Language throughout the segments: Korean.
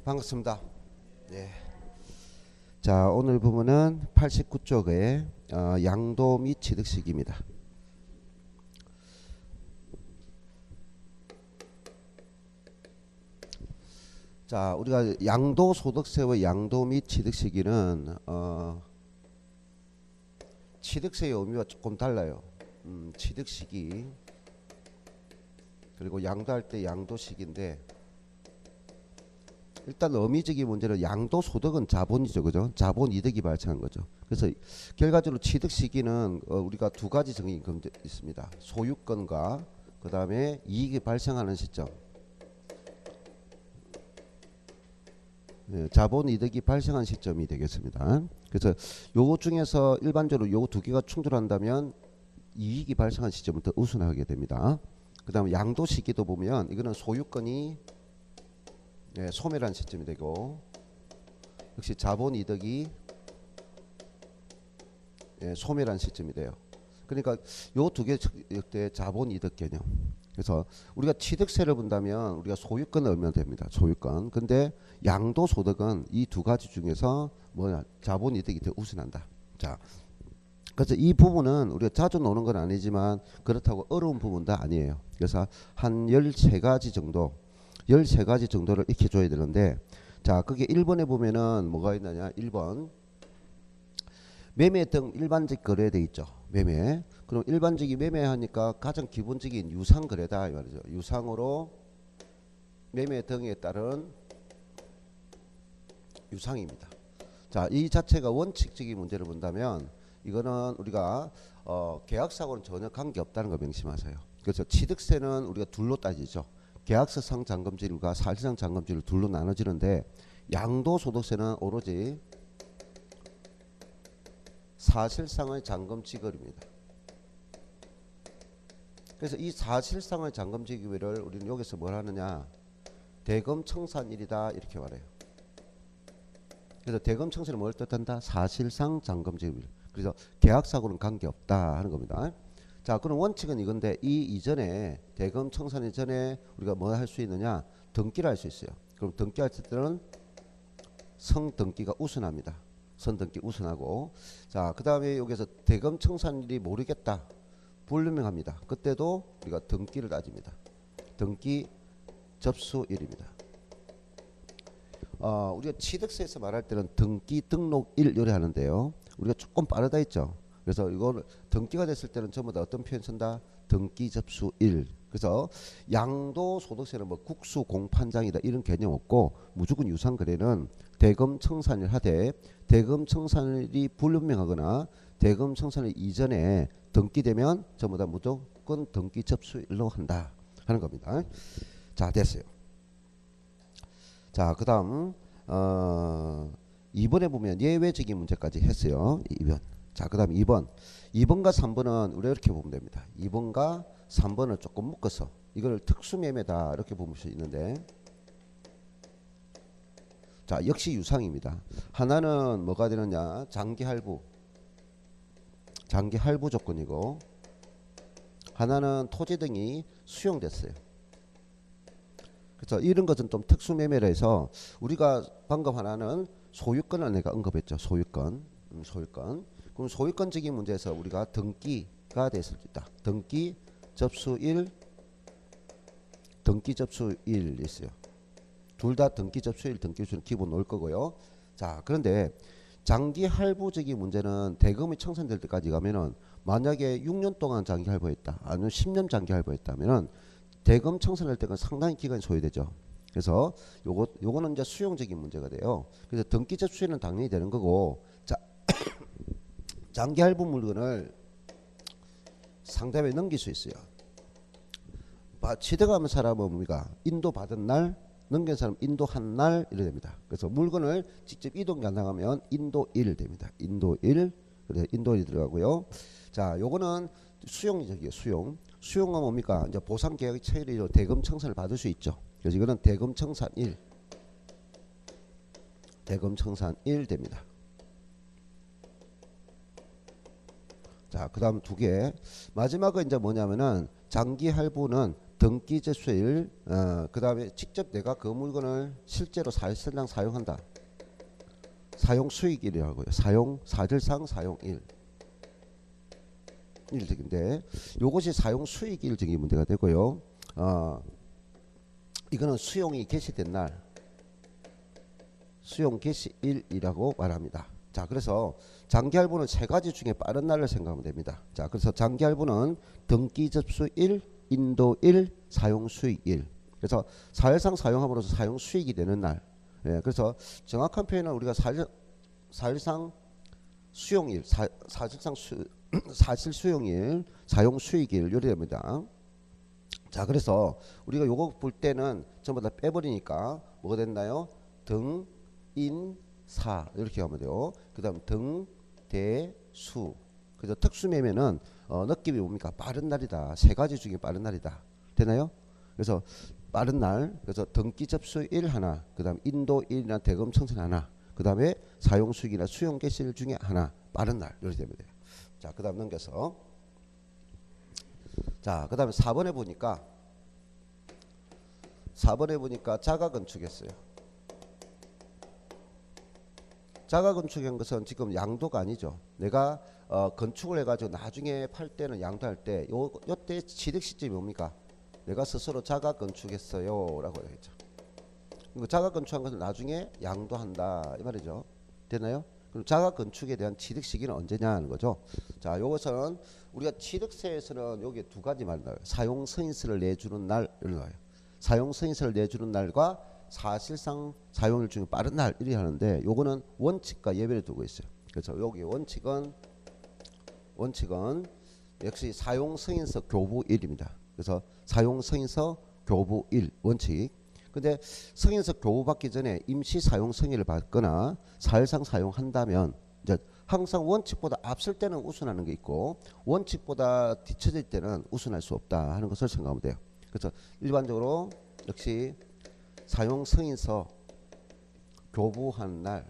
반갑습니다. 네. 자, 오늘 부분은 89쪽의 양도 및 취득식입니다. 자, 우리가 양도소득세와 양도 및 취득시기는 취득세의 의미와 조금 달라요. 취득시기 그리고 양도할 때 양도시기인데, 일단 의미적인 문제는 양도소득은 자본이죠, 그죠? 자본이득이 발생한 거죠. 그래서 결과적으로 취득시기는 우리가 두 가지 정의가 있습니다. 소유권과 그 다음에 이익이 발생하는 시점. 자본이득이 발생한 시점이 되겠습니다. 그래서 요 중에서 일반적으로 요 두 개가 충돌한다면 이익이 발생한 시점을 더 우선하게 됩니다. 그 다음에 양도 시기도 보면 이거는 소유권이 소멸한 시점이 되고, 역시 자본이득이 소멸한 시점이 돼요. 그러니까 요 두 개 자본이득 개념. 그래서 우리가 취득세를 본다면 우리가 소유권을 얼면 됩니다. 소유권. 근데 양도소득은 이 두 가지 중에서 뭐냐, 자본이득이 더 우선한다. 자, 그래서 이 부분은 우리가 자주 노는 건 아니지만 그렇다고 어려운 부분도 아니에요. 그래서 한 13가지 정도 13가지 정도를 익혀줘야 되는데, 자, 그게 1번에 보면은 뭐가 있느냐. 1번 매매 등 일반적 거래돼 있죠. 매매. 그럼 일반적인 매매하니까 가장 기본적인 유상 거래다 이 말이죠. 유상으로 매매 등에 따른 유상입니다. 자, 이 자체가 원칙적인 문제를 본다면 이거는 우리가 계약사하고는 전혀 관계없다는 거 명심하세요. 그래서 취득세는 우리가 둘로 따지죠. 계약서상 잔금질과 사실상 잔금질을 둘로 나눠지는데, 양도소득세는 오로지 사실상의 잔금지급입니다. 그래서 이 사실상의 잔금지급을 우리는 여기서 뭘 하느냐, 대금청산일이다 이렇게 말해요. 그래서 대금청산이 뭘 뜻한다? 사실상 잔금지급. 그래서 계약사하고는 관계없다 하는 겁니다. 자, 그럼 원칙은 이건데, 이 이전에 대금청산 이전에 우리가 뭐 할 수 있느냐, 등기를 할 수 있어요. 그럼 등기할 때는 성등기가 우선합니다. 선등기 우선하고, 자, 그 다음에 여기서 대금청산일이 모르겠다, 불분명합니다. 그때도 우리가 등기를 따집니다. 등기 접수일입니다. 우리가 취득세에서 말할 때는 등기 등록일 요래 하는데요, 우리가 조금 빠르다 했죠. 그래서 이걸 등기가 됐을 때는 전부 다 어떤 표현 쓴다? 등기 접수일. 그래서 양도소득세는 뭐 국수 공판장이다 이런 개념 없고, 무조건 유상거래는 대금청산일 하되, 대금청산일이 불분명하거나 대금청산일 이전에 등기되면 전부 다 무조건 등기 접수일로 한다 하는 겁니다. 자, 됐어요. 자, 그 다음 2번에 보면 예외적인 문제까지 했어요. 2번. 자, 그 다음 2번과 3번은 우리가 이렇게 보면 됩니다. 2번과 3번을 조금 묶어서 이걸 특수매매다 이렇게 보실 수 있는데, 자, 역시 유상입니다. 하나는 뭐가 되느냐, 장기할부 조건이고, 하나는 토지 등이 수용됐어요. 그래서 이런 것은 좀 특수매매라 해서, 우리가 방금 하나는 소유권을 내가 언급했죠. 소유권. 그럼 소유권적인 문제에서 우리가 등기가 됐을 수 있다. 등기 접수일 있어요. 둘 다 등기 접수일, 등기 접수일 기본 놓을 거고요. 자, 그런데 장기 할부적인 문제는 대금이 청산될 때까지 가면은, 만약에 6년 동안 장기 할부했다, 아니면 10년 장기 할부했다면은 대금 청산할 때가 상당히 기간이 소요되죠. 그래서 요거는 이제 수용적인 문제가 돼요. 그래서 등기 접수일은 당연히 되는 거고, 자, 장기 할부 물건을 상대방에 넘길 수 있어요. 취득하는 사람은 뭡니까? 인도받은 날, 넘긴 사람 인도한 날 이래 됩니다. 그래서 물건을 직접 이동 가능하면 인도일 됩니다. 인도일. 그래서 인도일이 들어가고요. 자, 요거는 수용적이에요. 수용은 뭡니까? 이제 보상 계약의 체결로 대금 청산을 받을 수 있죠. 그래서 이거는 대금 청산일 됩니다. 자, 그 다음 두 개. 마지막은 이제 뭐냐면은, 장기 할부는 등기 접수일, 그 다음에 직접 내가 그 물건을 실제로 사실상 사용한다. 사용 수익일이라고요. 사실상 사용일. 일적인데 요것이 사용 수익일 증이 문제가 되고요. 이거는 수용이 개시된 날, 수용 개시일이라고 말합니다. 자, 그래서 장기할부는 세 가지 중에 빠른 날을 생각하면 됩니다. 자, 그래서 장기할부는 등기 접수일, 인도일, 사용 수익일. 그래서 사실상 사용함으로써 사용 수익이 되는 날. 예, 그래서 정확한 표현은 우리가 사실상 수용일, 사실 수용일, 사용 수익일 이렇게 됩니다. 자, 그래서 우리가 요거 볼 때는 전부 다 빼버리니까 뭐가 됐나요? 등, 인, 사 이렇게 하면 돼요. 그 다음 등, 대, 수. 그래서 특수매매는 느낌이 뭡니까? 빠른 날이다. 세 가지 중에 빠른 날이다. 되나요? 그래서 빠른 날, 그래서 등기 접수일 하나, 그 다음 인도일이나 대금 청산 하나, 그 다음에 사용 수익이나 수용 개시일 중에 하나, 빠른 날 이렇게 되면 돼요. 자, 그 다음 넘겨서, 자, 그 다음에 4번에 보니까 자가 건축했어요. 자가 건축한 것은 지금 양도가 아니죠. 내가 건축을 해가지고 나중에 팔 때는 양도할 때 요때 취득 시점이 뭡니까? 내가 스스로 자가 건축했어요 라고 했죠. 자가 건축한 것은 나중에 양도한다 이 말이죠. 되나요? 그럼 자가 건축에 대한 취득 시기는 언제냐 하는 거죠. 자, 요것은 우리가 취득세에서는 여기 두 가지 말 나와요. 사용 승인서를 내주는 날 이런 거예요. 사용 승인서를 내주는 날과 사실상 사용일 중에 빠른 날 이렇게 하는데 요거는 원칙과 예외를 두고 있어요. 그래서 여기 원칙은 역시 사용 승인서 교부일입니다. 그래서 사용 승인서 교부일 원칙. 근데 승인서 교부받기 전에 임시 사용 승인을 받거나 사실상 사용한다면 이제 항상 원칙보다 앞설 때는 우선하는 게 있고 원칙보다 뒤처질 때는 우선할 수 없다 하는 것을 생각하면 돼요. 그래서 일반적으로 역시 사용 승인서 교부한 날.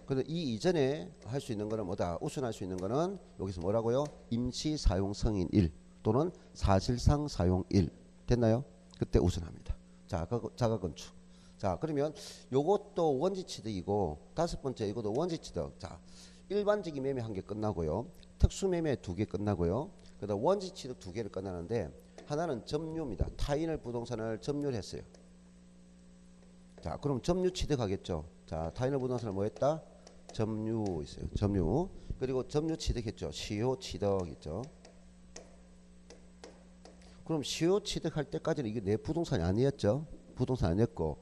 근데 이 이전에 할 수 있는 거는 뭐다? 우선할 수 있는 거는 여기서 뭐라고요? 임시 사용 승인일 또는 사실상 사용일. 됐나요? 그때 우선합니다. 자, 자가 건축. 자, 그러면 요것도 원지 취득이고 다섯 번째 이것도 원지 취득. 자, 일반적인 매매 한 개 끝나고요. 특수 매매 두 개 끝나고요. 그다음 원지 취득 두 개를 끝나는데 하나는 점유입니다. 타인을 부동산을 점유를 했어요. 자, 그럼 점유 취득하겠죠. 자, 타인을 부동산을 뭐 했다? 점유 있어요. 점유. 그리고 점유 취득했죠. 시효 취득 있죠. 그럼 시효 취득할 때까지는 이게 내 부동산이 아니었죠. 부동산 아니었고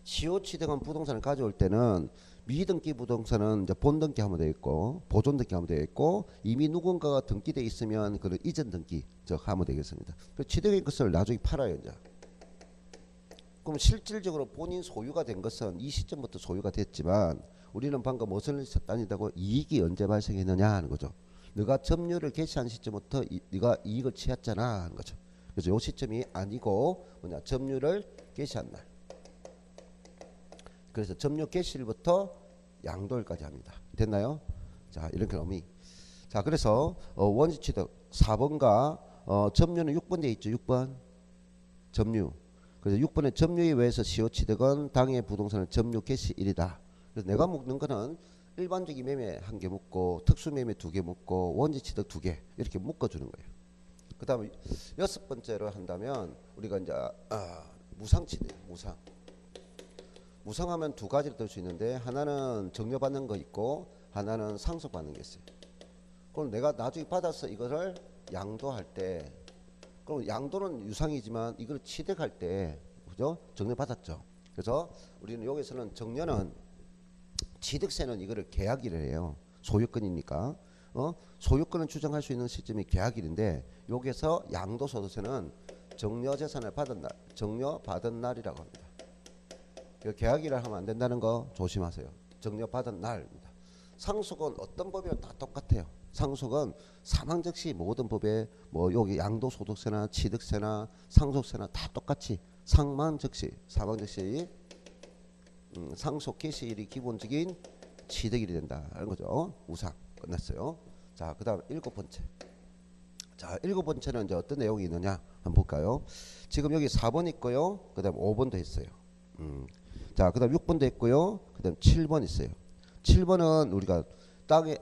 시효 취득한 부동산을 가져올 때는 미등기 부동산은 이제 본등기 하면 되겠고 보존등기 하면 되겠고 이미 누군가가 등기돼 있으면 그런 이전 등기 즉 하면 되겠습니다. 그 취득한 것을 나중에 팔아요 이제. 그럼 실질적으로 본인 소유가 된 것은 이 시점부터 소유가 됐지만 우리는 방금 무엇을 따진다고 이익이 언제 발생했느냐 하는 거죠. 네가 점유를 개시한 시점부터 네가 이익을 취했잖아 하는 거죠. 그래서 요 시점이 아니고 뭐냐 점유를 개시한 날. 그래서 점유 개시일부터 양도일까지 합니다. 됐나요? 자, 이렇게 의미. 자, 그래서 원지 취득 4번과 점유는 6번 돼 있죠. 6번 점유. 그래서 6번에 점유에 의해서 시효 취득은 당해 부동산을 점유 개시일이다. 그래서 내가 묶는 거는 일반적인 매매 한 개 묶고 특수 매매 두 개 묶고 원지 취득 두 개 이렇게 묶어주는 거예요. 그 다음에 여섯 번째로 한다면 우리가 이제 무상 취득, 무상하면 두 가지를 들 수 있는데 하나는 정려받는 거 있고 하나는 상속받는 게 있어요. 그럼 내가 나중에 받아서 이거를 양도할 때 그럼 양도는 유상이지만 이걸 취득할 때 그죠? 정려받았죠. 그래서 우리는 여기서는 정려는 취득세는 이거를 계약일을 해요. 소유권이니까 소유권을 주장할 수 있는 시점이 계약일인데 여기서 양도소득세는 정려재산을 받은 날, 정려받은 날이라고 합니다. 계약일을 하면 안 된다는 거 조심하세요. 정려받은 날입니다. 상속은 어떤 법이랑 다 똑같아요. 상속은 사망 즉시 모든 법에 뭐 여기 양도소득세나 취득세나 상속세나 다 똑같이 사망 즉시 상속 개시일이 기본적인 취득일이 된다는 거죠. 우상 끝났어요. 자, 그다음 일곱 번째. 자, 7번째는 이제 어떤 내용이 있느냐 한번 볼까요? 지금 여기 4번 있고요. 그다음 5번도 있어요. 자, 그다음 6번도 있고요. 그다음 7번 있어요. 7번은 우리가 땅의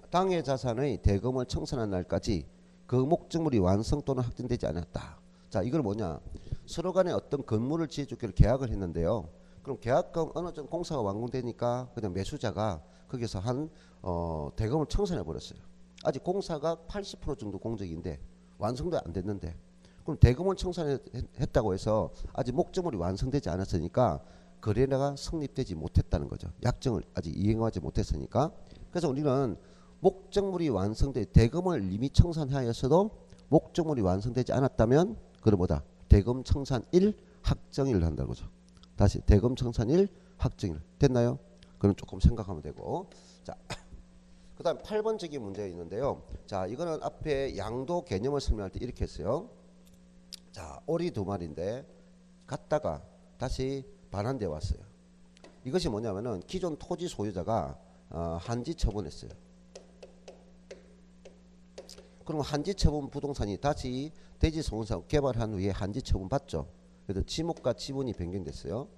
땅의 자산의 대금을 청산한 날까지 그 목적물이 완성 또는 확정되지 않았다. 자, 이걸 뭐냐? 서로 간에 어떤 건물을 지어주기로 계약을 했는데요. 그럼 계약금 어느 정도 공사가 완공되니까 그냥 매수자가 거기서 한 대금을 청산해 버렸어요. 아직 공사가 80% 정도 공적인데 완성도 안 됐는데 그럼 대금을 청산했다고 해서 아직 목적물이 완성되지 않았으니까 거래가 성립되지 못했다는 거죠. 약정을 아직 이행하지 못했으니까. 그래서 우리는 목적물이 완성돼 대금을 이미 청산하였어도 목적물이 완성되지 않았다면 그걸 뭐다? 대금 청산일 확정일을 한다는 거죠. 다시 대금 청산일 확정일 됐나요? 그럼 조금 생각하면 되고. 자, 그다음 8번째기 문제가 있는데요. 자, 이거는 앞에 양도 개념을 설명할 때 이렇게 했어요. 자, 오리 2마리인데 갔다가 다시 반환돼 왔어요. 이것이 뭐냐면은 기존 토지 소유자가 한지 처분했어요. 그럼 한지 처분 부동산이 다시 대지 소유자 개발한 후에 한지 처분 받죠. 그래서 지목과 지분이 변경됐어요.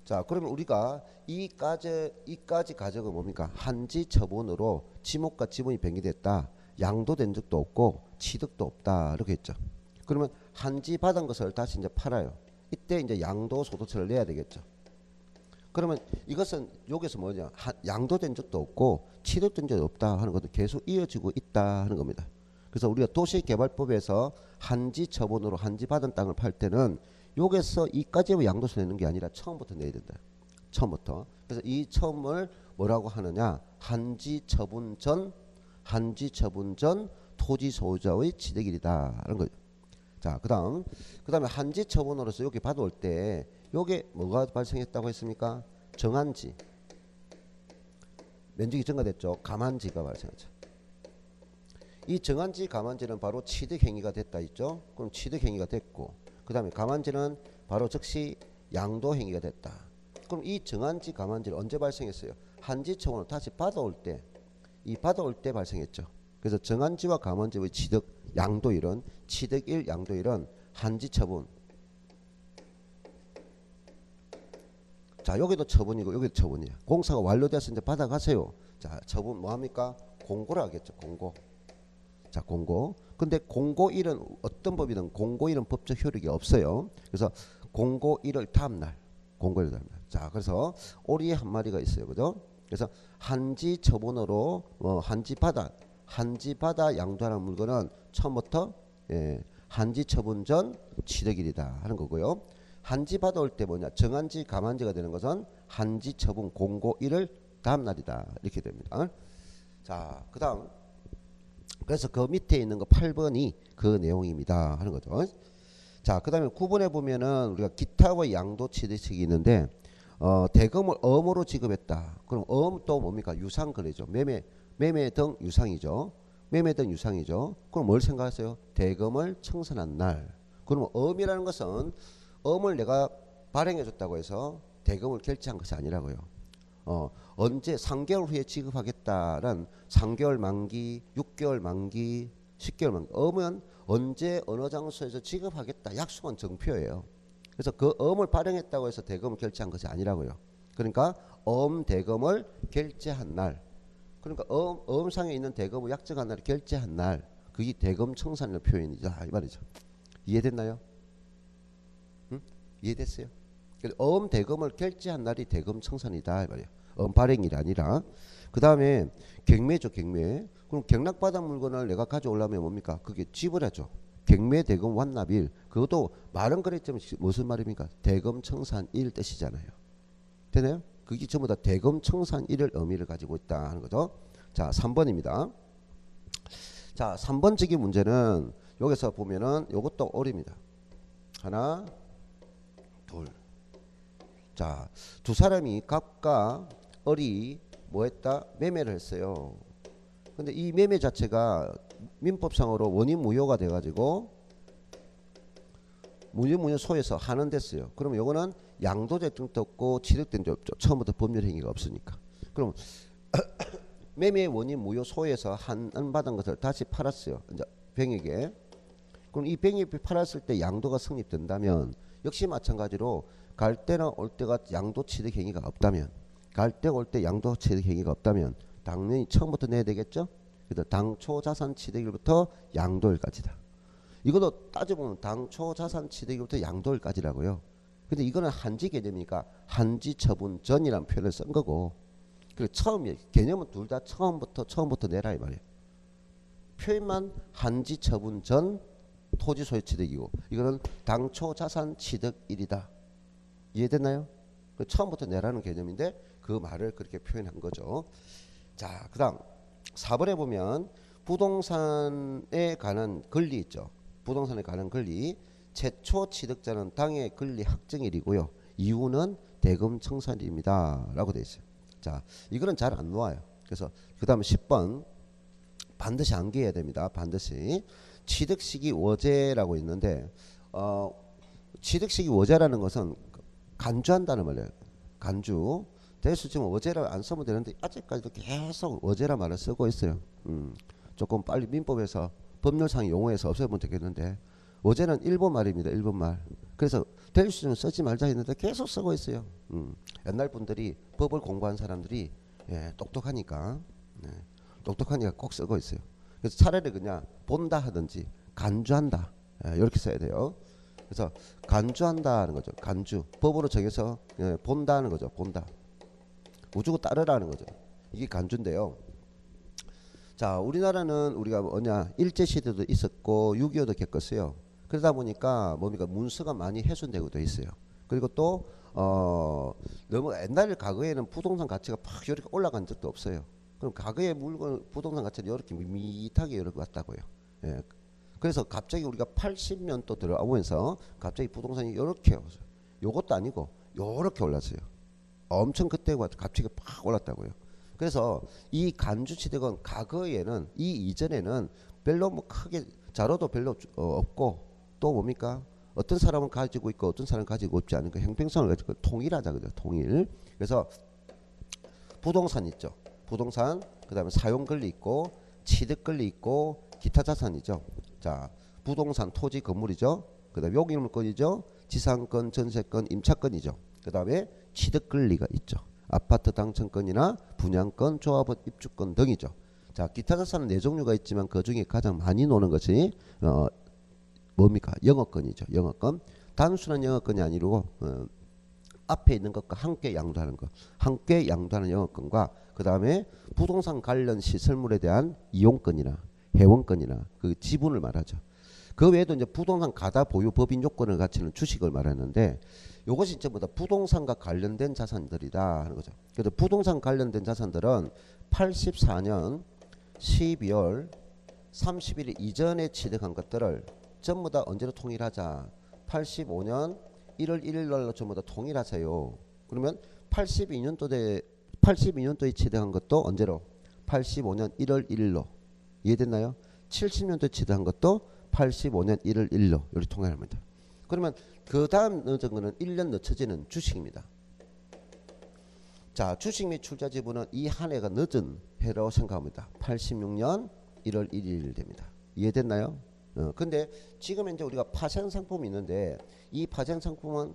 자, 그러면 우리가 이까지 가정은 뭡니까? 한지 처분으로 지목과 지분이 변경됐다. 양도된 적도 없고 취득도 없다. 이렇게 했죠. 그러면 한지 받은 것을 다시 이제 팔아요. 이때 이제 양도소득세를 내야 되겠죠. 그러면 이것은 여기서 뭐냐? 양도된 적도 없고 취득된 적도 없다 하는 것도 계속 이어지고 있다 하는 겁니다. 그래서 우리가 도시개발법에서 한지 처분으로 한지 받은 땅을 팔 때는 여기서 이까지의 양도세 내는 게 아니라 처음부터 내야 된다. 처음부터. 그래서 이 처음을 뭐라고 하느냐? 한지 처분 전 토지 소유자의 취득일이다 하는 거죠. 자, 그다음에 한지 처분으로서 여기 받아올 때 요게 뭐가 발생했다고 했습니까? 정한지. 면적이 증가됐죠. 감한지가 발생하죠. 이 정한지 감한지는 바로 취득행위가 됐다 있죠. 그럼 취득행위가 됐고 그다음에 감한지는 바로 즉시 양도행위가 됐다. 그럼 이 정한지 감한지는 언제 발생했어요? 한지 처분을 다시 받아올 때 발생했죠. 그래서 정한지와 감한지의 취득 양도일은 취득일 양도일은 한지 처분. 자, 여기도 처분이고 여기도 처분이야. 공사가 완료돼서 이제 받아가세요. 자, 처분 뭐합니까? 공고를 하겠죠. 공고. 자, 공고. 근데 공고일은 어떤 법이든 공고일은 법적 효력이 없어요. 그래서 공고일을 다음날. 공고일 다음날. 자, 그래서 오리 한 마리가 있어요. 그죠? 그래서 한지 처분으로 한지 받아 양도하는 물건은 처음부터 한지 처분 전 취득일이다 하는 거고요. 한지 받아올 때 뭐냐? 정한지 감한지가 되는 것은 한지 처분 공고일을 다음 날이다 이렇게 됩니다. 자, 그다음 그래서 그 밑에 있는 거 8번이 그 내용입니다 하는 거죠. 자, 그다음에 9번에 보면은 우리가 기타와 양도 취득식이 있는데 대금을 어음으로 지급했다. 그럼 어음 또 뭡니까? 유상거래죠. 매매 등 유상이죠. 매매 등 유상이죠. 그럼 뭘 생각하세요? 대금을 청산한 날. 그러면 어음이라는 것은 어음을 내가 발행해 줬다고 해서 대금을 결제한 것이 아니라고요. 언제 3개월 후에 지급하겠다는 3개월 만기, 6개월 만기, 10개월 만기. 어음은 언제 어느 장소에서 지급하겠다 약속한 정표예요. 그래서 그 어음을 발행했다고 해서 대금을 결제한 것이 아니라고요. 그러니까 어음 대금을 결제한 날. 그러니까 어음상에 있는 대금을 약정한 날 결제한 날. 그게 대금 청산일 표현이다 이 말이죠. 이해됐나요? 응? 이해됐어요? 어음 대금을 결제한 날이 대금 청산이다 이 말이에요. 어음 발행일이 아니라. 그 다음에 경매죠. 경매. 그럼 경락받은 물건을 내가 가져오려면 뭡니까? 그게 지불하죠. 경매 대금 완납일. 그것도 말은 그랬지만 무슨 말입니까? 대금 청산일 뜻이잖아요. 되나요? 그게 전부 다 대금 청산일을 의미를 가지고 있다 하는 거죠. 자, 3번입니다. 자, 3번적인 문제는 여기서 보면은 이것도 어립니다. 하나, 둘. 자, 두 사람이 갑과 을이 뭐했다? 매매를 했어요. 근데 이 매매 자체가 민법상으로 원인 무효가 돼가지고 무효소에서 한원됐어요. 그러면 이거는 양도된 적도 없고 취득된 적 없죠. 처음부터 법률 행위가 없으니까. 그럼 매매 원인 무효 소에서 환원받은 것을 다시 팔았어요. 이제 병에게. 그럼 이 병이 팔았을 때 양도가 성립된다면 역시 마찬가지로 갈 때나 올 때가 양도 취득 행위가 없다면, 갈 때 올 때 양도 취득 행위가 없다면 당연히 처음부터 내야 되겠죠. 그래서 당초 자산 취득일부터 양도일까지다. 이것도 따져보면 당초 자산 취득일부터 양도일까지라고요. 근데 이거는 한지 개념이니까 한지 처분 전이라는 표현을 쓴 거고, 그리고 처음이 개념은 둘 다 처음부터 내라 이 말이에요. 표현만 한지 처분 전 토지 소유 취득이고, 이거는 당초 자산 취득일이다. 이해됐나요? 처음부터 내라는 개념인데 그 말을 그렇게 표현한 거죠. 자, 그다음 4번에 보면 부동산에 관한 권리 있죠. 부동산에 관한 권리. 최초 취득자는 당해 권리 확정일이고요. 이유는 대금 청산일입니다. 라고 되어 있어요. 자, 이거는 잘 안 놓아요. 그래서 그 다음에 10번 반드시 암기해야 됩니다. 반드시. 취득시기 워제라고 있는데 취득시기 워제라는 것은 간주한다는 말이에요. 간주. 대수 지금 워제를 안 쓰면 되는데 아직까지도 계속 워제라 말을 쓰고 있어요. 조금 빨리 민법에서 법률상 용어에서 없애면 되겠는데 워제는 일본 말입니다. 일본 말. 그래서 대수 좀 쓰지 말자 했는데 계속 쓰고 있어요. 옛날 분들이 법을 공부한 사람들이 똑똑하니까 똑똑하니까 꼭 쓰고 있어요. 그래서 차라리 그냥 본다 하든지 간주한다 이렇게 써야 돼요. 그래서 간주한다는 거죠. 간주. 법으로 정해서 본다는 거죠. 본다. 무조건 따르라는 거죠. 이게 간주인데요. 자, 우리나라는 우리가 뭐냐 일제시대도 있었고 6.25도 겪었어요. 그러다 보니까 뭡니까 문서가 많이 훼손되고 돼 있어요. 그리고 또 너무 옛날 과거에는 부동산 가치가 팍 이렇게 올라간 적도 없어요. 그럼 과거의 물건 부동산 가치는 이렇게 밋밋하게 이렇게 왔다고요. 예. 그래서 갑자기 우리가 80년도 들어오면서 갑자기 부동산이 이렇게 요것도 아니고 요렇게 올랐어요. 엄청 그때와 갑자기 팍 올랐다고요. 그래서 이 간주취득은 과거에는 이 이전에는 별로 뭐 크게 자료도 별로 없고 또 뭡니까 어떤 사람은 가지고 있고 어떤 사람은 가지고 없지 않은 그 형평성을 가지고 통일하자 그죠. 통일. 그래서 부동산 있죠. 부동산 그다음에 사용권리 있고 취득권리 있고 기타 자산이죠. 자, 부동산 토지 건물이죠. 그다음에 용익물권이죠. 지상권 전세권 임차권이죠. 그다음에 취득권리가 있죠. 아파트 당첨권이나 분양권 조합원 입주권 등이죠. 자, 기타 자산은 네 종류가 있지만 그 중에 가장 많이 노는 것이 뭡니까 영업권이죠. 영업권. 단순한 영업권이 아니고 앞에 있는 것과 함께 양도하는 것, 함께 양도하는 영업권과 그 다음에 부동산 관련 시설물에 대한 이용권이나 회원권이나 그 지분을 말하죠. 그 외에도 이제 부동산 가다 보유 법인 요건을 갖추는 주식을 말하는데 이것이 전부 다 부동산과 관련된 자산들이다 하는 거죠. 그래서 부동산 관련된 자산들은 84년 12월 31일 이전에 취득한 것들을 전부 다 언제로 통일하자. 85년 1월 1일 날로 전부 다 통일하세요. 그러면 82년도에 취득한 것도 언제로? 85년 1월 1일로. 이해됐나요? 70년도에 취득한 것도 85년 1월 1일로 이렇게 통일합니다. 그러면 그 다음 늦은 거는 1년 늦춰지는 주식입니다. 자, 주식 및 출자 지분은 이 한 해가 늦은 해라고 생각합니다. 86년 1월 1일 됩니다. 이해됐나요? 근데 지금 현재 우리가 파생 상품이 있는데 이 파생 상품은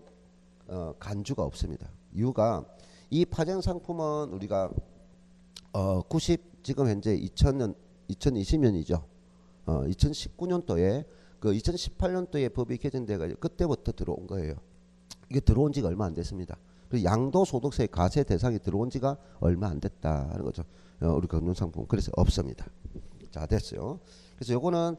간주가 없습니다. 이유가 이 파생 상품은 우리가 지금 현재 2020년이죠. 2019년도에 그 2018년도에 법이 개정돼가지고 그때부터 들어온 거예요. 이게 들어온 지가 얼마 안 됐습니다. 그리고 양도소득세 과세 대상이 들어온 지가 얼마 안 됐다 하는 거죠. 우리 금융상품 그래서 없습니다. 자, 됐어요. 그래서 요거는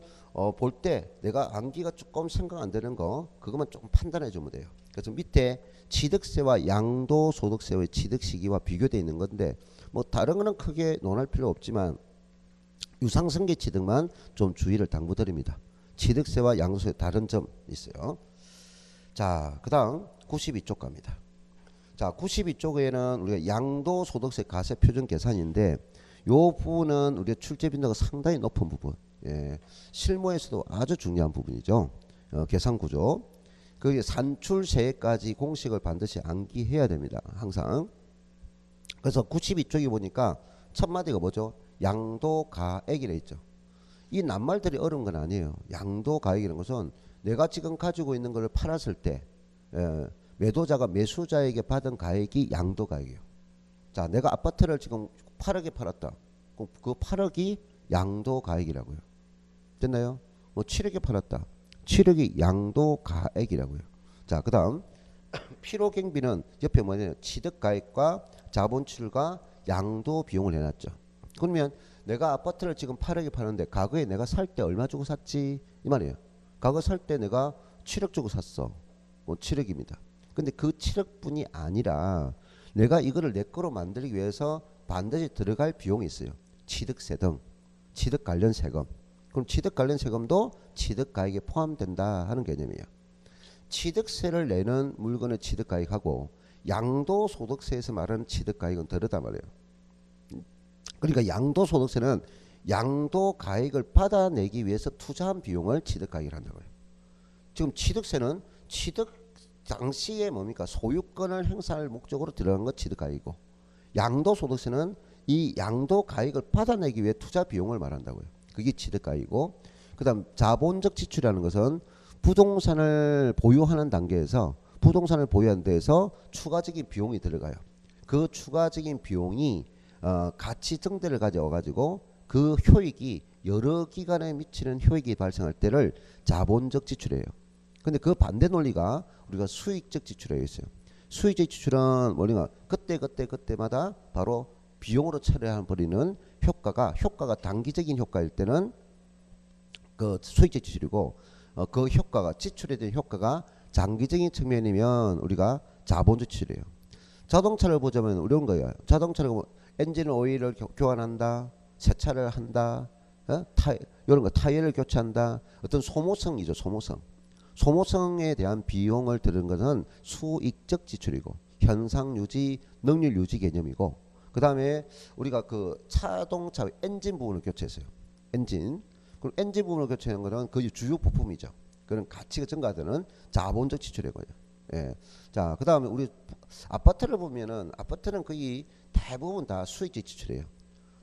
볼 때 내가 암기가 조금 생각 안 되는 거 그것만 조금 판단해 주면 돼요. 그래서 밑에 취득세와 양도소득세의 취득 시기와 비교되어 있는 건데 뭐 다른 거는 크게 논할 필요 없지만 유상승계 취득만 좀 주의를 당부드립니다. 취득세와 양도세 다른 점 있어요. 자, 그 다음 92쪽 갑니다. 자, 92쪽에는 우리가 양도소득세 과세 표준 계산인데 요 부분은 우리가 출제 빈도가 상당히 높은 부분. 예, 실무에서도 아주 중요한 부분이죠. 계산 구조. 그 산출세까지 공식을 반드시 암기해야 됩니다. 항상. 그래서 92쪽에 보니까 첫 마디가 뭐죠? 양도가액이라 있죠. 이 낱말들이 어려운 건 아니에요. 양도가액이라는 것은 내가 지금 가지고 있는 것을 팔았을 때 매도자가 매수자에게 받은 가액이 양도가액이에요. 자, 내가 아파트를 지금 8억에 팔았다. 그 8억이 양도가액이라고요. 됐나요? 뭐 7억에 팔았다. 7억이 양도가액이라고요. 자, 그 다음 필요경비는 옆에 뭐냐면 취득가액과 자본출과 양도 비용을 해놨죠. 그러면 내가 아파트를 지금 8억에 파는데 과거에 내가 살 때 얼마 주고 샀지? 이 말이에요. 과거 살 때 내가 7억 주고 샀어. 뭐 7억입니다. 근데 그 7억뿐이 아니라 내가 이거를 내 거로 만들기 위해서 반드시 들어갈 비용이 있어요. 취득세 등 취득 관련 세금. 그럼 취득 관련 세금도 취득가액에 포함된다 하는 개념이에요. 취득세를 내는 물건의 취득가액하고 양도소득세에서 말하는 취득가액은 다르단 말이에요. 그러니까 양도소득세는 양도가액을 받아내기 위해서 투자한 비용을 취득가액이라 한다고요. 지금 취득세는 취득 당시에 뭡니까? 소유권을 행사할 목적으로 들어간 것 취득가액이고, 양도소득세는 이 양도가액을 받아내기 위해 투자 비용을 말한다고요. 그게 취득가액이고, 그 다음 자본적 지출이라는 것은 부동산을 보유하는 단계에서 부동산을 보유하는 데에서 추가적인 비용이 들어가요. 그 추가적인 비용이 가치 증대를 가져와 가지고 그 효익이 여러 기간에 미치는 효익이 발생할 때를 자본적 지출이에요. 근데 그 반대 논리가 우리가 수익적 지출에 있어요. 수익적 지출은 뭐냐, 그때마다 바로 비용으로 처리해 버리는 효과가 단기적인 효과일 때는 그 수익적 지출이고, 그 효과가 지출에 대한 효과가 장기적인 측면이면 우리가 자본적 지출이에요. 자동차를 보자면 이런 거예요. 자동차를 엔진 오일을 교환한다, 세차를 한다, 이런 거 타이어를 교체한다. 어떤 소모성이죠. 소모성에 대한 비용을 들은 것은 수익적 지출이고, 현상 유지, 능률 유지 개념이고, 그 다음에 우리가 그 자동차 엔진 부분을 교체했어요. 그럼 엔진 부분을 교체하는 것은 그 주요 부품이죠. 그런 가치가 증가되는 자본적 지출이고요. 예. 자, 그 다음에 우리 아파트를 보면은 아파트는 거의 대부분 다 수익적 지출이에요.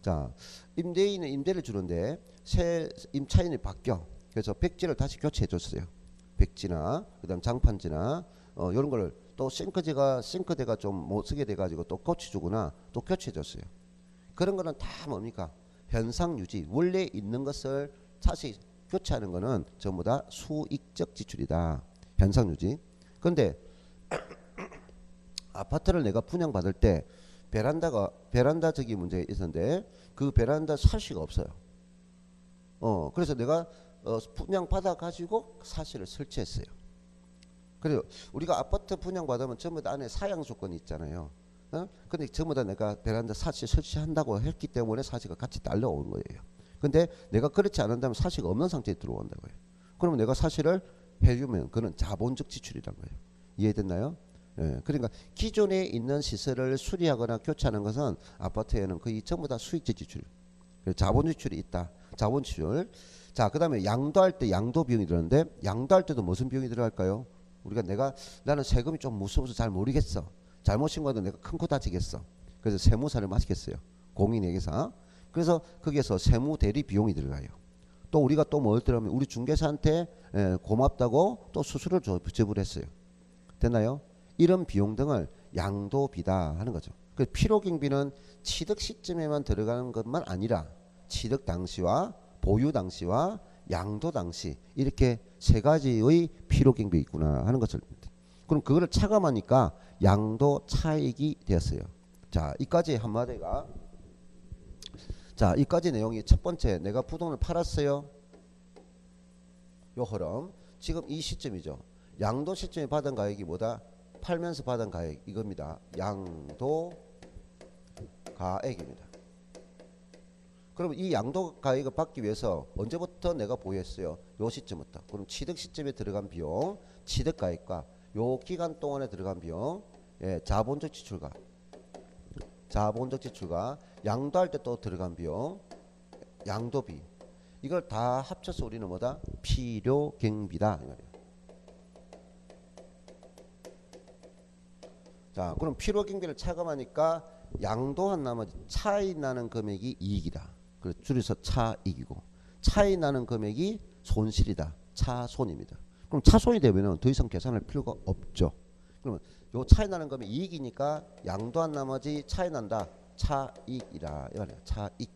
자, 임대인은 임대를 주는데 새 임차인이 바뀌어. 그래서 백지를 다시 교체해 줬어요. 백지나 그다음 장판지나 이런 거를 또 싱크대가 좀 못 쓰게 돼 가지고 또 고쳐주거나 또 교체해 줬어요. 그런 거는 다 뭡니까? 현상 유지, 원래 있는 것을 다시 교체하는 거는 전부 다 수익적 지출이다. 현상 유지. 그런데 아파트를 내가 분양받을 때 베란다적인 문제가 있었는데 그 베란다 사시가 없어요. 그래서 내가 분양받아 가지고 사시를 설치했어요. 그래요. 우리가 아파트 분양받으면 전부 다 안에 사양 조건이 있잖아요. 근데 전부 다 내가 베란다 사시 설치한다고 했기 때문에 사시가 같이 딸려오는 거예요. 근데 내가 그렇지 않은다면 사시가 없는 상태에 들어온다고요. 그러면 내가 사시를 해주면 그는 자본적 지출이란 거예요. 이해됐나요? 예, 그러니까 기존에 있는 시설을 수리하거나 교체하는 것은 아파트에는 거의 전부 다 수익적 지출, 자본 지출이 있다. 자본 지출. 자, 그 다음에 양도할 때 양도 비용이 들었는데, 양도할 때도 무슨 비용이 들어갈까요? 우리가 나는 세금이 좀 무서워서 잘 모르겠어. 잘못 신고해도 내가 큰 코 다치겠어. 그래서 세무사를 맡기겠어요. 공인회계사. 그래서 거기에서 세무 대리 비용이 들어가요. 또 우리가 또 뭘 들으면 우리 중개사한테 고맙다고 또 수수료를 지불했어요. 됐나요? 이런 비용 등을 양도비다 하는 거죠. 그 필요경비는 취득 시점에만 들어가는 것만 아니라 취득 당시와 보유 당시와 양도 당시 이렇게 세 가지의 필요경비 있구나 하는 것을. 그럼 그거를 차감하니까 양도 차익이 되었어요. 자, 이까지 한마디가. 자, 이까지 내용이 첫 번째, 내가 부동을 팔았어요. 요 흐름. 지금 이 시점이죠. 양도 시점에 받은 가액이 뭐다? 팔면서 받은 가액 이겁니다. 양도 가액입니다. 그럼 이 양도 가액을 받기 위해서 언제부터 내가 보유했어요? 요 시점부터. 그럼 취득 시점에 들어간 비용, 취득 가액과 요 기간 동안에 들어간 비용, 자본적 지출과 양도할 때 또 들어간 비용, 양도비. 이걸 다 합쳐서 우리는 뭐다? 필요경비다 이 말이에요. 자, 그럼 필요경비를 차감하니까 양도한 나머지 차이 나는 금액이 이익이다. 그래서 줄여서 차익이고 차이 나는 금액이 손실이다. 차손입니다. 그럼 차손이 되면은 더 이상 계산할 필요가 없죠. 그러면 요 차이 나는 금액이 이익이니까 양도한 나머지 차이 난다. 차익이라 이 말이야. 차익.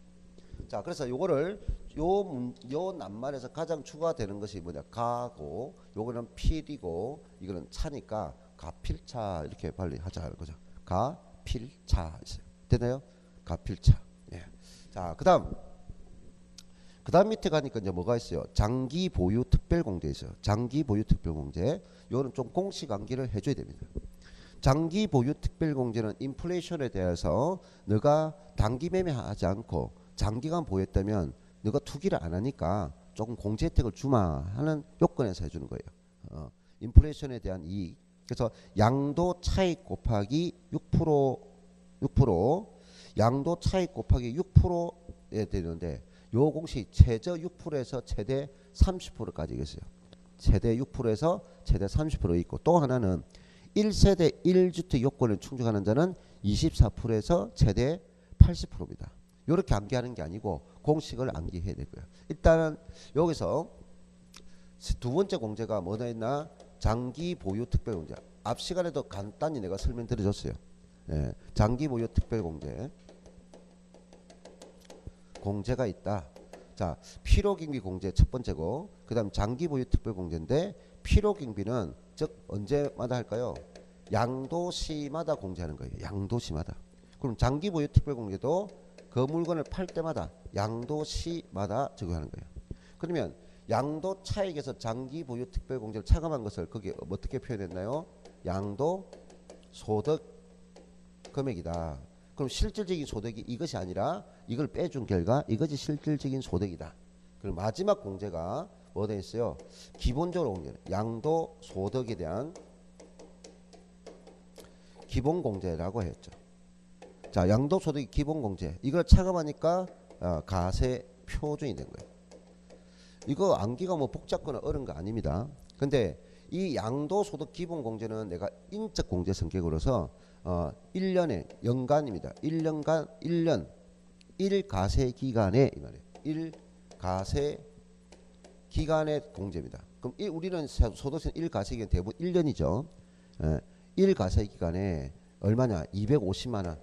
자, 그래서 요거를 요 낱말에서 가장 추가되는 것이 뭐냐? 가고 요거는 필이고 이거는 차니까 가필차 이렇게 빨리 하자 그죠? 가필차 있어요. 되나요? 가필차. 예. 자, 그다음 밑에 가니까 이제 뭐가 있어요? 장기 보유 특별 공제 있어요. 장기 보유 특별 공제. 요거는 좀 공식 암기를 해줘야 됩니다. 장기 보유 특별 공제는 인플레이션에 대해서 너가 단기 매매하지 않고 장기간 보유했다면 너가 투기를 안 하니까 조금 공제 혜택을 주마 하는 요건에서 해주는 거예요. 인플레이션에 대한 이익. 그래서 양도 차익 곱하기 6% 양도 차익 곱하기 6%에 되는데 요 공식 최저 6%에서 최대 30%까지 있어요. 최대 6%에서 최대 30% 있고 또 하나는 1세대 1주택 요건을 충족하는 자는 24%에서 최대 80%입니다. 이렇게 암기하는 게 아니고 공식을 암기해야 되고요. 일단은 여기서 두 번째 공제가 뭐가 있나? 장기 보유 특별 공제. 앞 시간에도 간단히 내가 설명드려줬어요. 예, 장기 보유 특별 공제가 있다. 자, 필요경비 공제 첫 번째고, 그다음 장기 보유 특별 공제인데 필요경비는 즉 언제마다 할까요? 양도시마다 공제하는 거예요. 양도시마다. 그럼 장기 보유 특별 공제도 그 물건을 팔 때마다 양도시마다 적용하는 거예요. 그러면 양도 차익에서 장기 보유 특별 공제를 차감한 것을 거기에 어떻게 표현했나요? 양도 소득 금액이다. 그럼 실질적인 소득이 이것이 아니라 이걸 빼준 결과 이것이 실질적인 소득이다. 그리고 마지막 공제가 뭐가 있어요? 기본적으로 공제, 양도 소득에 대한 기본 공제라고 했죠. 자, 양도 소득 기본 공제 이걸 차감하니까 가세 표준이 된 거예요. 이거 암기가 뭐 복잡거나 어려운 거 아닙니다. 근데 이 양도소득 기본공제는 내가 인적 공제 성격으로서 1년에 연간입니다. 1년간 1년 1가세 기간에 이 말이에요. 1가세 기간의 공제입니다. 그럼 우리는 소득세는 1가세 기간 대부분 1년이죠. 1가세 기간에 얼마냐? 250만 원.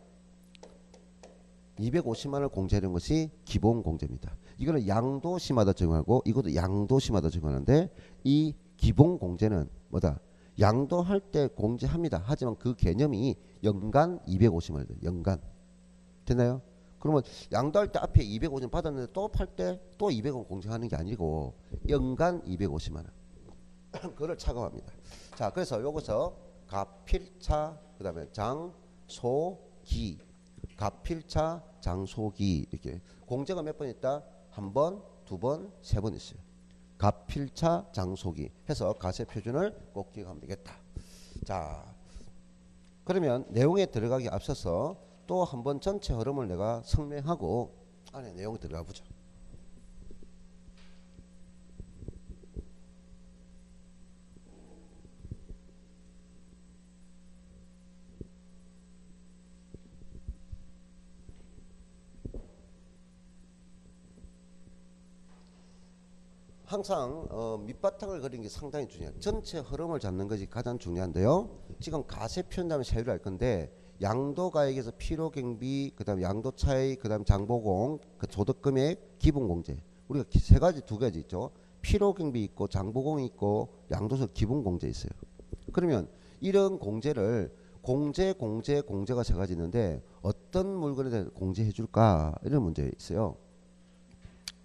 250만 원을 공제하는 것이 기본 공제입니다. 이거는 양도시마다 적용하고 이것도 양도시마다 적용하는데 이 기본 공제는 뭐다? 양도할 때 공제합니다. 하지만 그 개념이 연간 250만 원. 연간. 됐나요? 그러면 양도할 때 앞에 250원 받았는데 또 팔 때 또 200원 공제하는 게 아니고 연간 250만 원. 그걸 차감합니다. 자, 그래서 여기서 가필차 그다음에 장소기 가필차 장소기 이렇게 공제가 몇 번 있다? 한 번, 두 번, 세 번 있어요. 가필차 장소기 해서 가세 표준을 꼭 기억하면 되겠다. 자, 그러면 내용에 들어가기 앞서서 또 한 번 전체 흐름을 내가 설명하고 안에 내용 들어가 보자. 항상 밑바탕을 그리는 게 상당히 중요해요. 전체 흐름을 잡는 것이 가장 중요한데요. 지금 가세 표현하면 세율을 알 건데 양도가액에서 필요경비, 그다음 양도차익, 그다음 장보공, 그 소득금액, 기본공제. 우리가 세 가지 두 가지 있죠. 필요경비 있고 장보공이 있고 양도소득 기본공제 있어요. 그러면 이런 공제를 공제가 세 가지 있는데 어떤 물건에 대해 공제해 줄까 이런 문제 있어요.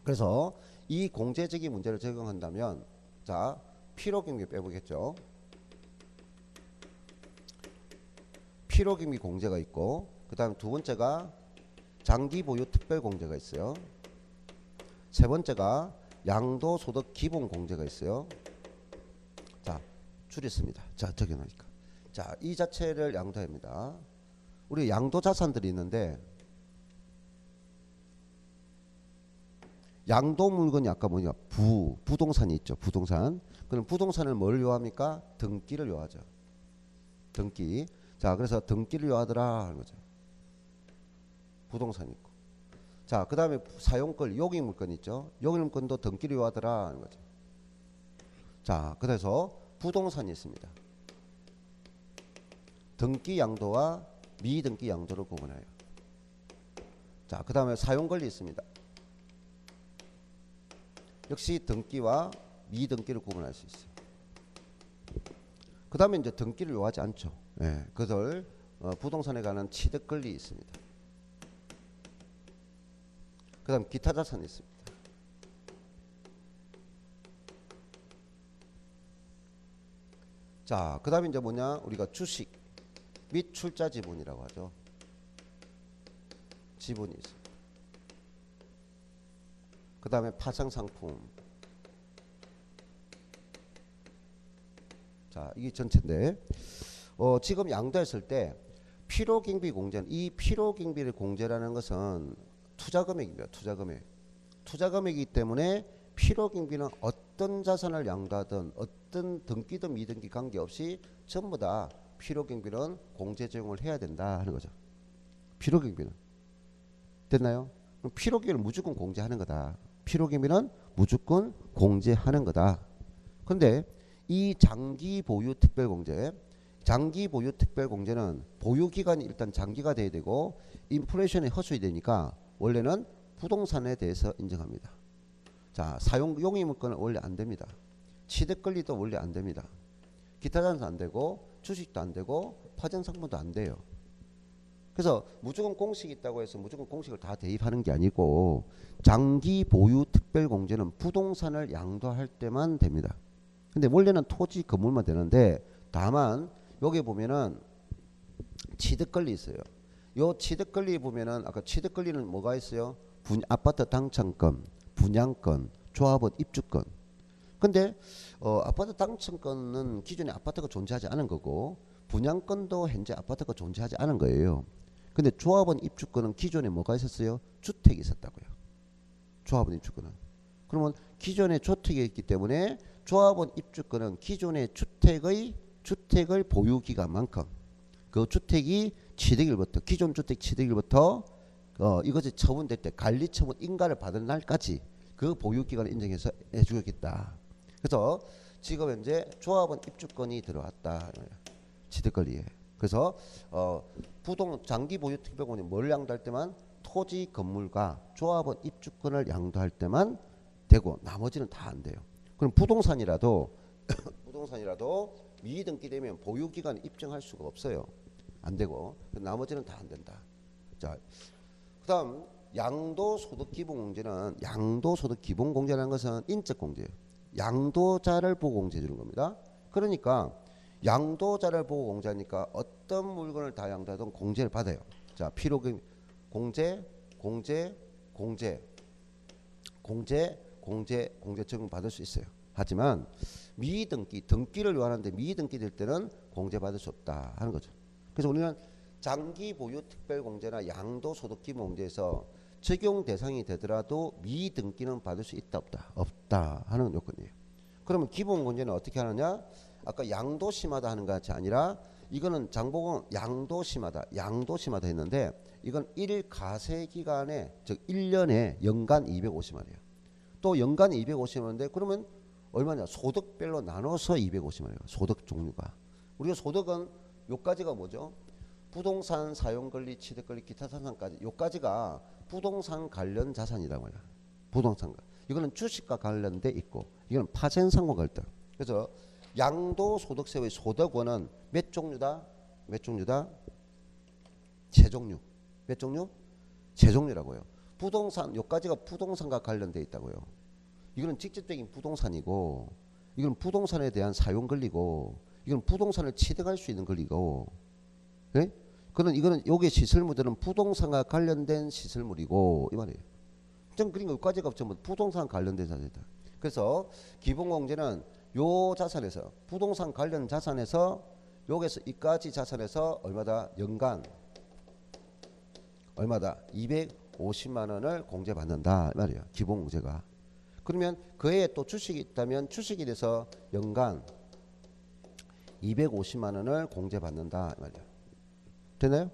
그래서 이 공제적인 문제를 적용한다면 자 필요경비 빼보겠죠. 필요경비 공제가 있고 그 다음 두 번째가 장기보유 특별공제가 있어요. 세 번째가 양도소득 기본공제가 있어요. 자 줄였습니다. 자 적용하니까 자 이 자체를 양도합니다. 우리 양도자산들이 있는데 양도 물건이 아까 뭐냐 부동산이 있죠. 부동산. 그럼 부동산을 뭘 요합니까? 등기를 요하죠. 등기. 자 그래서 등기를 요하더라 하는 거죠. 부동산 있고. 자, 그 다음에 사용권, 용익물권 있죠. 용익물권도 등기를 요하더라 하는 거죠. 자, 그래서 부동산이 있습니다. 등기 양도와 미등기 양도를 구분해요. 자, 그 다음에 사용권이 있습니다. 역시 등기와 미등기를 구분할 수 있어요. 그 다음에 이제 등기를 요하지 않죠. 예, 그들 부동산에 관한 취득권이 있습니다. 그 다음 기타 자산이 있습니다. 자, 그 다음에 이제 뭐냐, 우리가 주식 및 출자 지분이라고 하죠. 지분이 있습니다. 그 다음에 파생 상품. 자, 이게 전체인데 지금 양도했을 때 필요경비 공제는, 이 필요경비를 공제라는 것은 투자금액입니다. 투자금액이기 때문에 필요경비는 어떤 자산을 양도하든 어떤 등기든 미등기 관계없이 전부 다 필요경비는 공제 적용을 해야 된다 하는 거죠. 필요경비는 됐나요? 그럼 필요경비는 무조건 공제하는 거다. 필요경비는 무조건 공제하는 거다. 그런데 이 장기 보유 특별 공제, 장기 보유 특별 공제는 보유 기간이 일단 장기가 돼야 되고 인플레이션에 허술이 되니까 원래는 부동산에 대해서 인정합니다. 자, 사용 용의물권은 원래 안 됩니다. 취득 권리도 원래 안 됩니다. 기타 자산도 안 되고 주식도 안 되고 파생 상품도 안 돼요. 그래서 무조건 공식이 있다고 해서 무조건 공식을 다 대입하는 게 아니고 장기 보유 특별 공제는 부동산을 양도할 때만 됩니다. 근데 원래는 토지 건물만 되는데 다만 여기 보면은 취득 권리 있어요. 요 취득 권리 보면은 아까 취득 권리는 뭐가 있어요? 아파트 당첨권, 분양권, 조합원 입주권. 근데 아파트 당첨권은 기존에 아파트가 존재하지 않은 거고 분양권도 현재 아파트가 존재하지 않은 거예요. 근데 조합원 입주권은 기존에 뭐가 있었어요? 주택이 있었다고요. 조합원 입주권은. 그러면 기존에 주택이 있기 때문에 조합원 입주권은 기존의 주택을 보유 기간만큼 그 주택이 취득일부터 기존 주택 취득일부터 이것이 처분될 때 관리 처분 인가를 받은 날까지 그 보유 기간을 인정해서 해주겠다. 그래서 지금 현재 조합원 입주권이 들어왔다. 취득 권리에. 그래서 장기 보유 특별공제 뭘 양도할 때만 토지 건물과 조합원 입주권을 양도할 때만 되고 나머지는 다 안 돼요. 그럼 부동산이라도 미등기되면 보유 기간 입증할 수가 없어요. 안 되고 나머지는 다 안 된다. 자, 그다음 양도소득 기본공제는 양도소득 기본공제라는 것은 인적 공제예요. 양도자를 보고 공제해 주는 겁니다. 그러니까 양도자를 보고 공제하니까 어떤 물건을 다 양도하든 공제를 받아요. 자, 필요금 공제 적용 받을 수 있어요. 하지만 등기를 요하는데 미등기 될 때는 공제 받을 수 없다 하는 거죠. 그래서 우리는 장기 보유 특별 공제나 양도소득 기본 공제에서 적용 대상이 되더라도 미등기는 받을 수 있다 없다 하는 요건이에요. 그러면 기본 공제는 어떻게 하느냐? 아까 양도시마다 하는 것 같이 아니라 이거는 장보건 양도시마다 했는데 이건 1가세 기간에 즉 1년에 연간 250만이에요. 또 연간 250만인데 그러면 얼마냐? 소득별로 나눠서 250만이에요. 소득 종류가. 우리가 소득은 요까지가 뭐죠? 부동산 사용권리, 취득권리, 기타 자산까지 요까지가 부동산 관련 자산이라고 해요. 부동산과. 이거는 주식과 관련돼 있고 이거는 파생상과 관련. 그래서 양도소득세의 소득원은 몇 종류다? 세 종류. 몇 종류? 세 종류라고요. 부동산 요까지가 부동산과 관련돼 있다고요. 이거는 직접적인 부동산이고 이건 부동산에 대한 사용 권리고 이건 부동산을 취득할 수 있는 권리고 네? 이거는 요게 시설물들은 부동산과 관련된 시설물이고 이 말이에요. 그러니까 여기까지가 전부 부동산 관련된 자산이다. 그래서 기본공제는 요 자산에서 부동산 관련 자산에서 여기서 이까지 자산에서 얼마다? 연간 얼마다? 250만 원을 공제받는다 이 말이에요. 기본공제가. 그러면 그에 또 주식이 있다면 주식에 대해서 연간 250만 원을 공제받는다 이 말이에요. 되나요?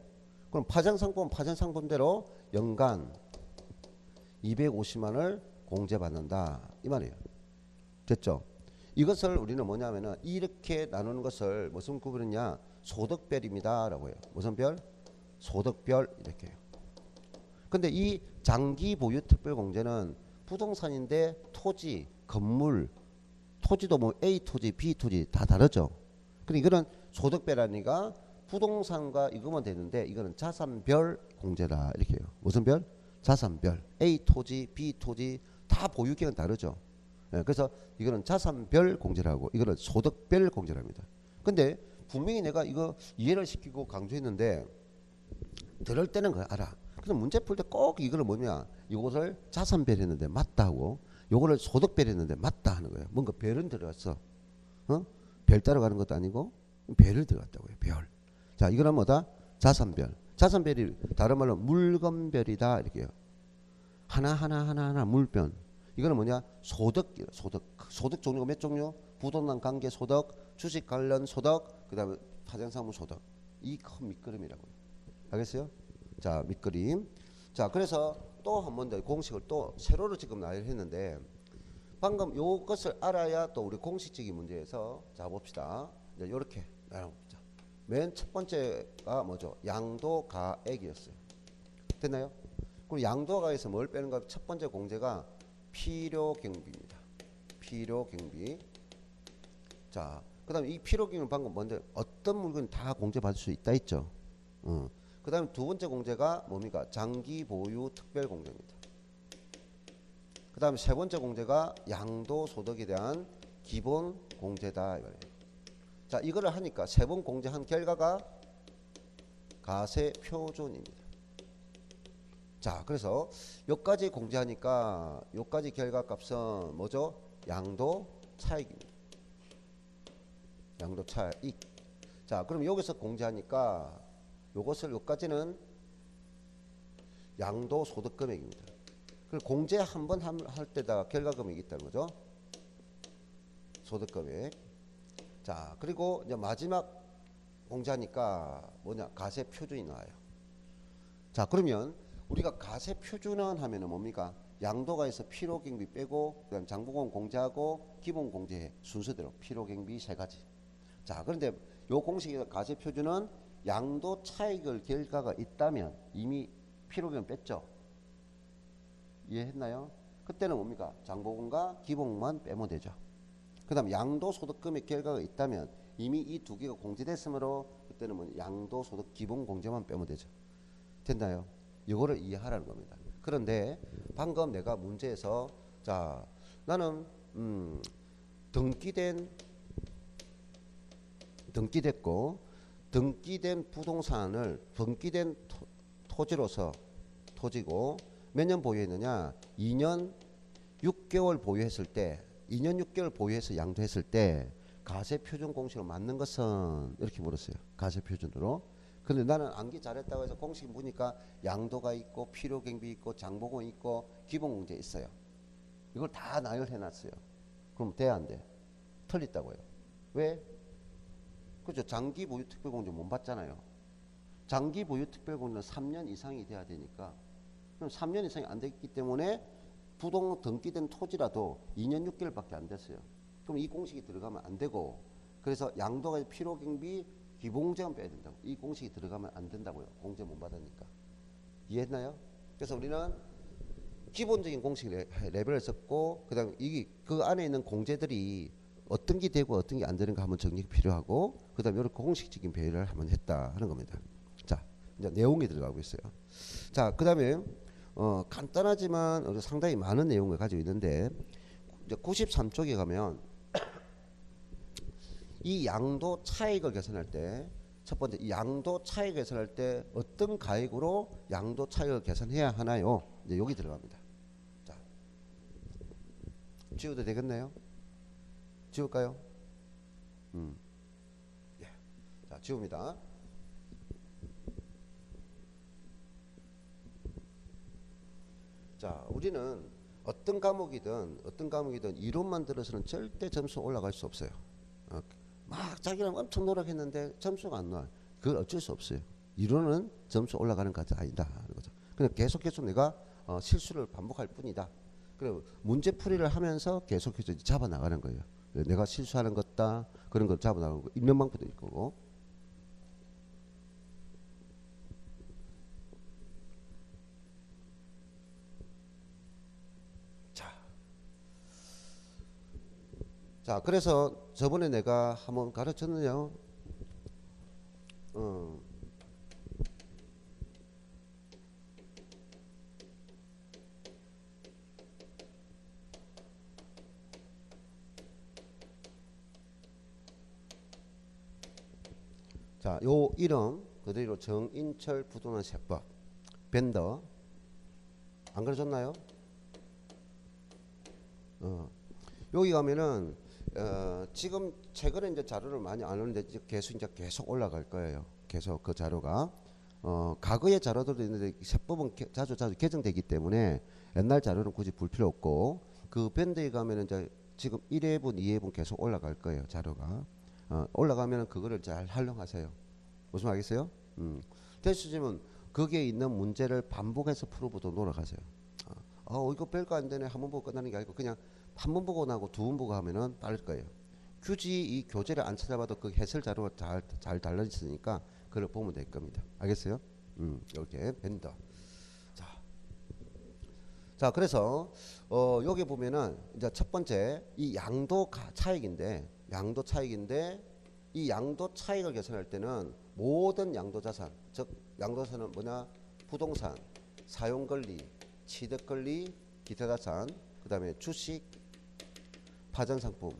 그럼 파생상품은 파생상품대로 연간 250만을 공제받는다 이 말이에요. 됐죠? 이것을 우리는 뭐냐면은 이렇게 나누는 것을 무슨 구분이냐? 소득별입니다 라고 해요. 무슨 별? 소득별 이렇게 해요. 근데 이 장기 보유 특별 공제는 부동산인데 토지, 건물, 토지도 뭐 A 토지, B 토지 다 다르죠. 근데 이거는 소득별이니까 부동산과 이거만 되는데 이거는 자산별 공제다 이렇게 해요. 무슨 별? 자산별. A 토지, B 토지 다 보유기간 다르죠. 예, 그래서 이거는 자산별 공제라고 이거는 소득별 공제랍니다. 근데 분명히 내가 이거 이해를 시키고 강조했는데 들을 때는 그걸 알아. 그래서 문제 풀 때 꼭 이거를 뭐냐? 이것을 자산별 했는데 맞다 하고 요거를 소득별 했는데 맞다 하는 거예요. 뭔가 별은 들어갔어. 어? 별 따라가는 것도 아니고 별을 들어갔다고요. 별. 자, 이거는 뭐다? 자산별. 자산별이 다른 말로 물건별이다 이렇게요. 하나 물변. 이거는 뭐냐? 소득. 소득 종류가 몇 종류? 부동산 관계 소득, 주식 관련 소득, 그다음에 파생사무 소득. 이 큰 밑그림이라고요. 알겠어요? 자, 밑그림. 자, 그래서 또 한 번 더 공식을 또 세로로 지금 나열했는데 방금 요것을 알아야 또 우리 공식적인 문제에서 자 봅시다. 이제 요렇게 나눠봅시다. 맨 첫 번째가 뭐죠? 양도가액이었어요. 됐나요? 그리고 양도가액에서 뭘 빼는가? 첫 번째 공제가 필요경비입니다. 필요경비. 자, 그 다음에 이 필요경비는 방금 뭔데? 어떤 물건이 다 공제받을 수 있다 했죠. 그 다음에 두 번째 공제가 뭡니까? 장기 보유 특별 공제입니다. 그 다음에 세 번째 공제가 양도소득에 대한 기본 공제다. 자, 이거를 하니까 세 번 공제한 결과가 가세 표준입니다. 자, 그래서 여기까지 공제하니까 여기까지 결과값은 뭐죠? 양도 차익입니다. 양도 차익. 자, 그럼 여기서 공제하니까 요것을 여기까지는 양도 소득 금액입니다. 그리고 공제 한 번 할 때다 결과 금액이 있다는 거죠. 소득 금액. 자, 그리고 이제 마지막 공제하니까 뭐냐? 가세 표준이 나와요. 자, 그러면 우리가 가세 표준은 하면은 뭡니까? 양도가에서 필요경비 빼고 그다음 장부금 공제하고 기본 공제해 순서대로 필요경비 세 가지. 자, 그런데 요 공식에서 가세 표준은 양도 차익을 결과가 있다면 이미 필요경비 뺐죠. 이해했나요? 그때는 뭡니까? 장부금과 기본만 빼면 되죠. 그 다음 양도소득금의 결과가 있다면 이미 이 두 개가 공제됐으므로 그때는 뭐 양도소득 기본 공제만 빼면 되죠. 됐나요? 이거를 이해하라는 겁니다. 그런데 방금 내가 문제에서 자 나는 등기됐고 등기된 부동산을 등기된 토지로서 토지고 몇 년 보유했느냐? 2년 6개월 보유했을 때 2년 6개월 보유해서 양도했을 때 가세 표준 공식으로 맞는 것은 이렇게 물었어요. 가세 표준으로. 근데 나는 암기 잘했다고 해서 공식 보니까 양도가 있고 필요경비 있고 장보고 있고 기본공제 있어요. 이걸 다 나열해 놨어요. 그럼 돼 안 돼? 틀렸다고요. 왜? 그죠? 장기 보유 특별공제 못 받잖아요. 장기 보유 특별공제는 3년 이상이 돼야 되니까 그럼 3년 이상이 안 됐기 때문에 부동 등기된 토지라도 2년 6개월밖에 안 됐어요. 그럼 이 공식이 들어가면 안 되고 그래서 양도가 필요경비 기본공제만 빼야 된다고. 이 공식이 들어가면 안 된다고요. 공제 못 받으니까. 이해했나요? 그래서 우리는 기본적인 공식 레벨을 썼고 그다음에 이게 그 안에 있는 공제들이 어떤 게 되고 어떤 게 안 되는가 한번 정리가 필요하고 그다음에 이렇게 공식적인 배열을 한번 했다 하는 겁니다. 자, 이제 내용이 들어가고 있어요. 자, 그다음에 간단하지만 상당히 많은 내용을 가지고 있는데 이제 93쪽에 가면 이 양도 차익을 계산할 때 첫 번째 이 양도 차익 계산할 때 어떤 가액으로 양도 차익을 계산해야 하나요? 이제 여기 들어갑니다. 자, 지워도 되겠나요? 지울까요? 예. 자, 지웁니다. 자, 우리는 어떤 과목이든 이론만 들어서는 절대 점수 올라갈 수 없어요. 막 자기는 엄청 노력했는데 점수가 안 나와요. 그걸 어쩔 수 없어요. 이론은 점수 올라가는 것이 아니다 하는 거죠. 그냥 계속 내가 실수를 반복할 뿐이다. 그리고 문제풀이를 하면서 계속해서 잡아나가는 거예요. 내가 실수하는 것다 그런 걸 잡아나가고 읽는 방법도 있고. 자, 그래서 저번에 내가 한번 가르쳤느냐? 자, 요 이름 그대로 정인철 부동산 세법 벤더 안 그려줬나요? 여기 가면은 지금 최근에 이제 자료를 많이 안 오는데 계속 올라갈 거예요. 계속 그 자료가 과거의 자료들도 있는데 세법은 자주 개정되기 때문에 옛날 자료는 굳이 볼 필요 없고 그 밴드에 가면은 이제 지금 1회분, 2회분 계속 올라갈 거예요. 자료가 올라가면은 그거를 잘 활용하세요. 무슨 말 알겠어요? 대수지면 거기에 있는 문제를 반복해서 풀어보도록 노력하세요. 이거 별거 안 되네. 한 번 보고 끝나는 게 아니고 그냥 한 번 보고 나고 두 번 보고 하면은 빠를 거예요. 굳이 이 교재를 안 찾아봐도 그 해설 자료가 잘 달려 있으니까 그걸 보면 될 겁니다. 알겠어요? 이렇게 밴더. 자, 그래서 여기 보면은 이제 첫 번째 이 양도 차익인데 이 양도 차익을 계산할 때는 모든 양도 자산, 즉 양도 자산은 뭐냐? 부동산, 사용 권리, 취득 권리, 기타 자산, 그다음에 주식, 파전 상품.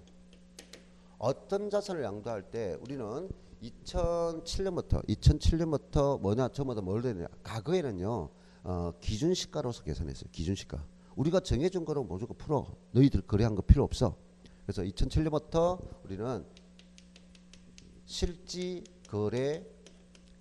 어떤 자산을 양도할 때 우리는 2007년부터 뭐냐? 전부 다 뭘 되냐? 과거에는요. 기준시가로서 계산했어요. 기준시가. 우리가 정해준 거로 무조건 풀어. 너희들 거래한 거 필요 없어. 그래서 2007년부터 우리는 실지 거래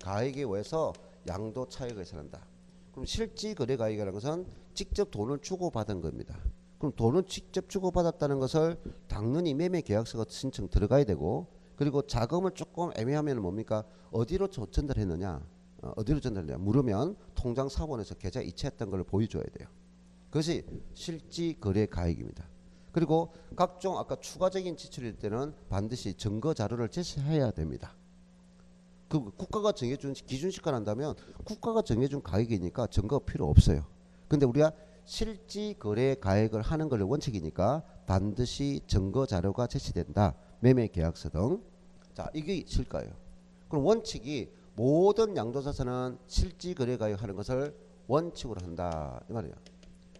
가액에 의해서 양도 차익을 계산한다. 그럼 실지 거래 가액이라는 것은 직접 돈을 주고받은 겁니다. 그럼 돈을 직접 주고받았다는 것을 당연히 매매 계약서가 신청 들어가야 되고, 그리고 자금을 조금 애매하면 뭡니까? 어디로 전달했느냐? 어디로 전달했냐? 물으면 통장 사본에서 계좌 이체했던 걸 보여줘야 돼요. 그것이 실지 거래 가액입니다. 그리고 각종 아까 추가적인 지출일 때는 반드시 증거 자료를 제시해야 됩니다. 그 국가가 정해준 기준시가 난다면 국가가 정해준 가액이니까 증거가 필요 없어요. 근데 우리가 실지 거래 가액을 하는 걸 원칙이니까 반드시 증거 자료가 제시된다. 매매 계약서 등. 자, 이게 실가예요. 그럼 원칙이 모든 양도자산은 실지 거래 가액 하는 것을 원칙으로 한다 이 말이에요.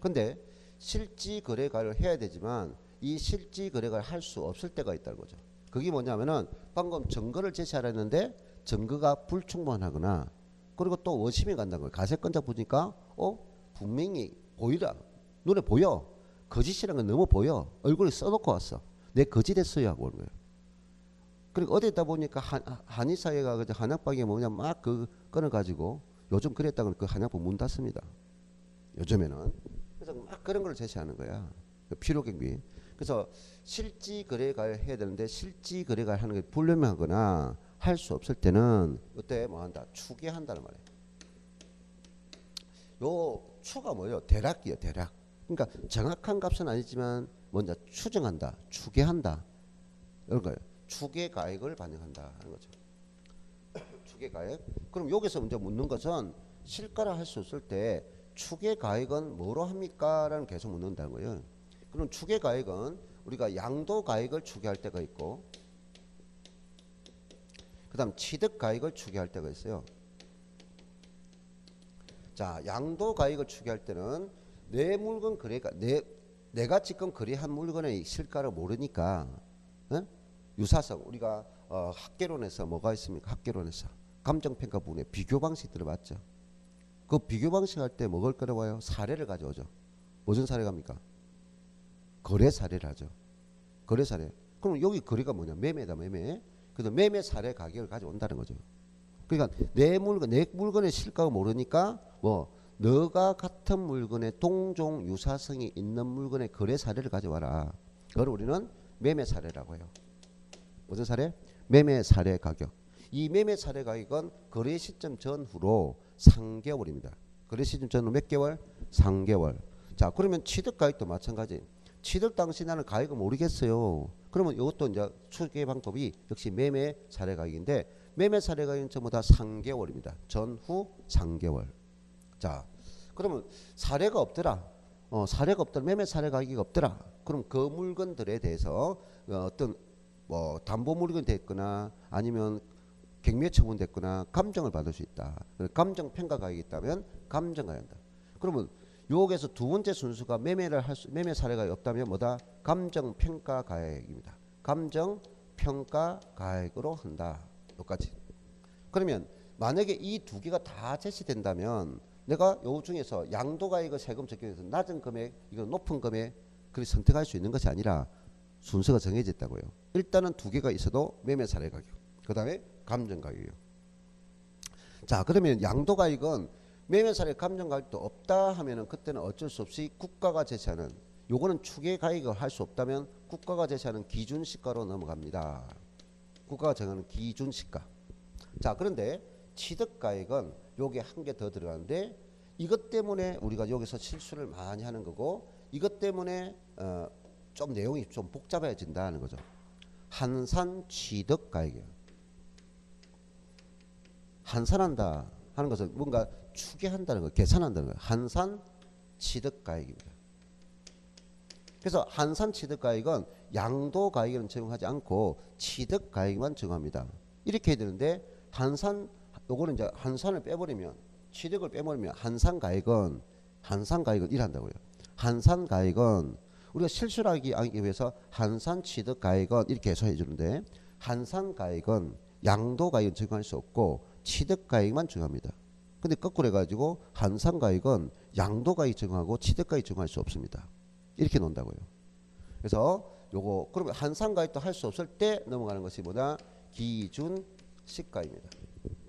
근데 실지 거래 가액을 해야 되지만 이 실지 거래 가액을 할 수 없을 때가 있다는 거죠. 그게 뭐냐면은 방금 증거를 제시하라 했는데 증거가 불충분하거나, 그리고 또 원심이 간다는 거예요. 가세권자 보니까 분명히 보이라, 눈에 보여, 거짓이라는 건 너무 보여, 얼굴에 써놓고 왔어, 내 거짓했어요 하고 오는 거예요. 그리고 어디다 보니까 한의 사회가 한약방에 뭐냐 막 그 끊어가지고 요즘 그랬다고 그 한약방 문 닫습니다. 요즘에는. 그래서 막 그런 걸 제시하는 거야. 필요 경비. 그래서 실지 거래가를 해야 되는데 실지 거래가를 하는 게 불분명하거나 할 수 없을 때는 그때 뭐 한다? 추계한다는 말이에요. 요 추가 뭐예요? 대략이에요. 대략. 그러니까 정확한 값은 아니지만 먼저 추정한다, 추계한다 이런 거예요. 추계 가액을 반영한다 하는 거죠. 추계 가액. 그럼 여기서 먼저 묻는 것은 실가를 할 수 없을 때 추계 가액은 뭐로 합니까? 라는 계속 묻는다는 거예요. 그럼 추계 가액은 우리가 양도 가액을 추계할 때가 있고, 그 다음 취득 가액을 추계할 때가 있어요. 자, 양도 가액을 추계할 때는 내 물건 거래가 내가 지금 거래한 물건의 실가를 모르니까 유사성, 우리가 학계론에서 뭐가 있습니까? 학계론에서 감정평가 부분에 비교 방식 들어봤죠. 그 비교 방식 할 때 뭐를 끌어와요? 사례를 가져오죠. 무슨 사례 갑니까? 거래 사례를 하죠. 거래 사례. 그럼 여기 거래가 뭐냐? 매매다, 매매. 그래서 매매 사례 가격을 가져온다는 거죠. 그러니까 내 물건의 실가가 모르니까 너가 같은 물건의 동종 유사성이 있는 물건의 거래 사례를 가져와라. 그걸 우리는 매매 사례라고 해요. 무슨 사례? 매매 사례 가격. 이 매매 사례 가격은 거래 시점 전후로 3개월입니다. 거래 시점 전후 몇 개월? 3개월. 자, 그러면 취득가액도 마찬가지. 취득 당시 나는 가액을 모르겠어요. 그러면 이것도 이제 추계 방법이 역시 매매 사례 가액인데 매매 사례 가액은 전부 다 3개월입니다. 전후 3개월. 자, 그러면 사례가 없더라. 사례가 없더라. 매매 사례 가액이 없더라. 그럼 그 물건들에 대해서 어떤 뭐 담보 물건이 됐거나 아니면 경매 처분됐거나 감정을 받을 수 있다. 감정 평가 가액이 있다면 감정가액 한다. 그러면 여기에서 두 번째 순수가 매매 사례가 없다면 뭐다? 감정 평가 가액입니다. 감정 평가 가액으로 한다. 여기까지. 그러면 만약에 이 두 개가 다 제시된다면 내가 요 중에서 양도가액의 세금 적용해서 낮은 금액, 이거 높은 금액 그렇게 선택할 수 있는 것이 아니라 순서가 정해져 있다고요. 일단은 두 개가 있어도 매매 사례 가격, 그 다음에 감정 가격이요. 자, 그러면 양도가액은 매매 사례 감정 가격도 없다 하면은 그때는 어쩔 수 없이 국가가 제시하는, 요거는 추계 가액을 할 수 없다면 국가가 제시하는 기준 시가로 넘어갑니다. 국가가 정하는 기준 시가. 자, 그런데 취득 가액은 요게 한 개 더 들어가는데 이것 때문에 우리가 여기서 실수를 많이 하는 거고, 이것 때문에 좀 내용이 좀 복잡해진다는 거죠. 한산 취득 가액이에요. 한산한다 하는 것은 뭔가 추계한다는 거, 계산한다는 거예요. 한산 취득 가액입니다. 그래서 한산 취득 가액은 양도 가액에는 적용하지 않고 취득 가액만 적용합니다. 이렇게 해야 되는데 한산, 요거는 이제 한산을 빼버리면, 취득을 빼버리면 한산 가액은 이란다고요. 한산 가액은 우리가 실수를 하기 위해서 한산 취득 가액은 이렇게 해석해 주는데, 한산 가액은 양도 가액은 적용할 수 없고 취득 가액만 적용합니다. 근데 거꾸로 해가지고 한산 가액은 양도 가액 적용하고 취득 가액 적용할 수 없습니다. 이렇게 논다고요. 그래서 요거 그러면 한산 가액도 할 수 없을 때 넘어가는 것이 뭐다? 기준 시가입니다.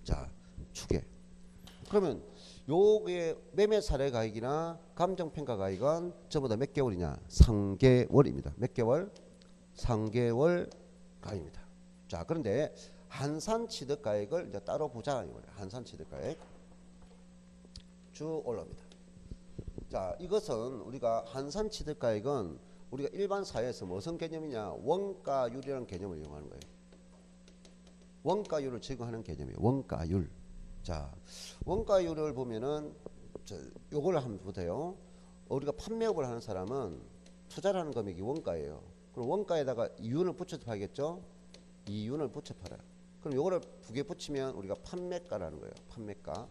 자, 추계. 그러면 요게 매매 사례 가액이나 감정 평가 가액은 전부 다 몇 개월이냐? 3개월입니다. 몇 개월? 3개월 가액입니다. 자, 그런데 한산 취득 가액을 이제 따로 보자 이거예요. 한산 취득 가액 쭉 올라옵니다. 자, 이것은 우리가 한산 취득 가액은 우리가 일반 사회에서 무슨 개념이냐? 원가율이라는 개념을 이용하는 거예요. 원가율을 적용하는 개념이에요. 원가율. 자, 원가율을 보면은 요걸 한번 보세요. 우리가 판매업을 하는 사람은 투자를 하는 금액이 원가예요. 그럼 원가에다가 이윤을 붙여서 팔겠죠? 이윤을 붙여 팔아요. 그럼 요거를 두 개 붙이면 우리가 판매가라는 거예요. 판매가.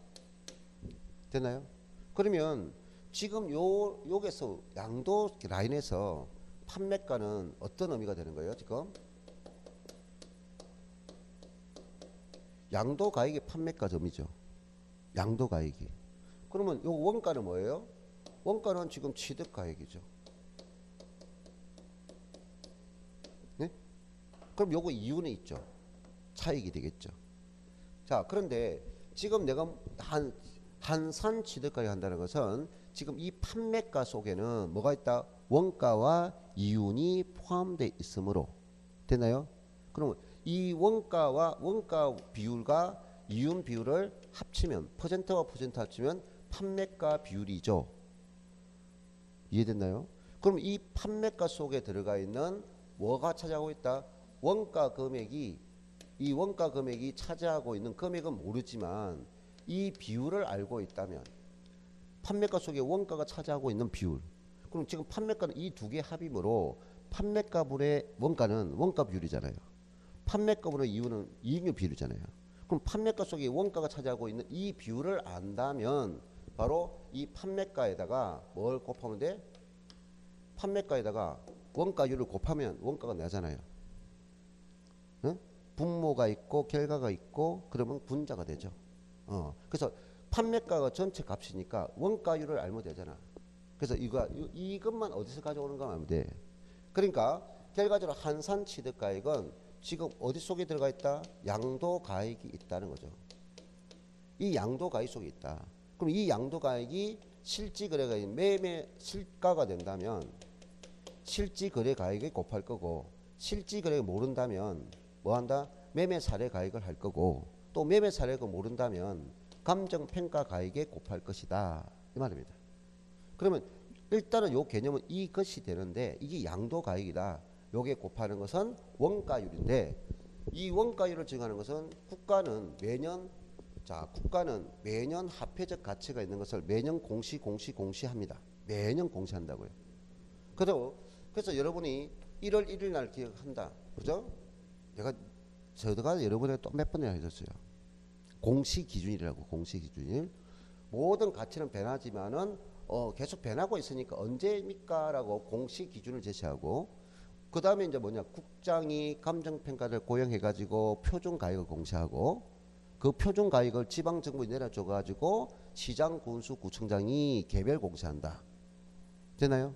됐나요? 그러면 지금 여기서 양도 라인에서 판매가는 어떤 의미가 되는 거예요? 지금 양도 가액이 판매가 점이죠. 양도 가액이. 그러면 요 원가는 뭐예요? 원가는 지금 취득 가액이죠. 네? 그럼 요거 이윤이 있죠. 차익이 되겠죠. 자, 그런데 지금 내가 한산 취득 가액 한다는 것은 지금 이 판매가 속에는 뭐가 있다? 원가와 이윤이 포함되어 있으므로. 됐나요? 그러면 이 원가와 원가 비율과 이윤 비율을 합치면, 퍼센트와 퍼센트 합치면 판매가 비율이죠. 이해됐나요? 그럼 이 판매가 속에 들어가 있는 뭐가 차지하고 있다? 원가 금액이, 이 원가 금액이 차지하고 있는 금액은 모르지만 이 비율을 알고 있다면, 판매가 속에 원가가 차지하고 있는 비율, 그럼 지금 판매가는 이 두 개 합이므로 판매가분의 원가는 원가 비율이잖아요. 판매가분의 이윤은 이익률 비율이잖아요. 그럼 판매가 속에 원가가 차지하고 있는 이 비율을 안다면 바로 이 판매가에다가 뭘 곱하면 돼? 판매가에다가 원가율을 곱하면 원가가 나잖아요. 응? 분모가 있고 결과가 있고 그러면 분자가 되죠. 그래서 판매가가 전체 값이니까 원가율을 알면 되잖아. 그래서 이것만 어디서 가져오는 거 알면 돼. 그러니까 결과적으로 한산 취득 가액은 지금 어디 속에 들어가 있다? 양도 가액이 있다는 거죠. 이 양도 가액 속에 있다. 그럼 이 양도 가액이 실지 거래가 매매 실가가 된다면 실지 거래 가액을 곱할 거고, 실지 거래가 모른다면 뭐 한다? 매매 사례 가액을 할 거고, 또 매매 사례가 모른다면 감정평가가액에 곱할 것이다 이 말입니다. 그러면 일단은 요 개념은 이것이 되는데 이게 양도가액이다. 요게 곱하는 것은 원가율인데 이 원가율을 정하는 것은 국가는 매년 화폐적 가치가 있는 것을 매년 공시합니다. 매년 공시한다고요. 그래서 여러분이 1월 1일 날 기억한다. 그죠? 제가 여러분에게 또 몇 번이나 해줬어요. 공시기준일이라고. 공시기준일. 모든 가치는 변하지만은 계속 변하고 있으니까 언제입니까? 라고 공시기준을 제시하고 그 다음에 이제 뭐냐 국장이 감정평가를 고용해가지고 표준가액을 공시하고 그 표준가액을 지방정부에 내려줘가지고 시장, 군수, 구청장이 개별 공시한다. 되나요?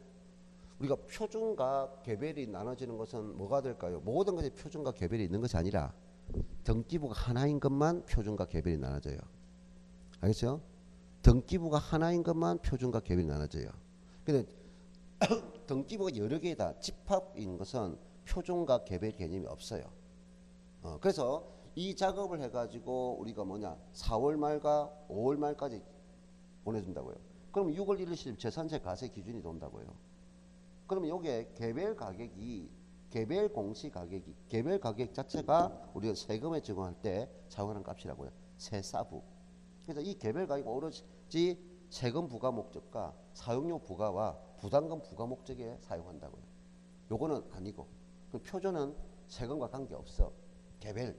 우리가 표준과 개별이 나눠지는 것은 뭐가 될까요? 모든 것이 표준과 개별이 있는 것이 아니라 등기부가 하나인 것만 표준과 개별이 나눠져요. 알겠죠? 등기부가 하나인 것만 표준과 개별이 나눠져요. 근데 등기부가 여러 개다 집합인 것은 표준과 개별 개념이 없어요. 그래서 이 작업을 해가지고 우리가 4월 말과 5월 말까지 보내준다고요. 그럼 6월 1일 시점 재산세 가세 기준이 돈다고요. 그러면 요게 개별 가격 자체가 우리가 세금에 적용할 때 사용하는 값이라고요. 세사부. 그래서 이 개별 가격은 오로지 세금 부과 목적과 사용료 부과와 부담금 부과 목적에 사용한다고요. 요거는 아니고 그 표준은 세금과 관계없어. 개별.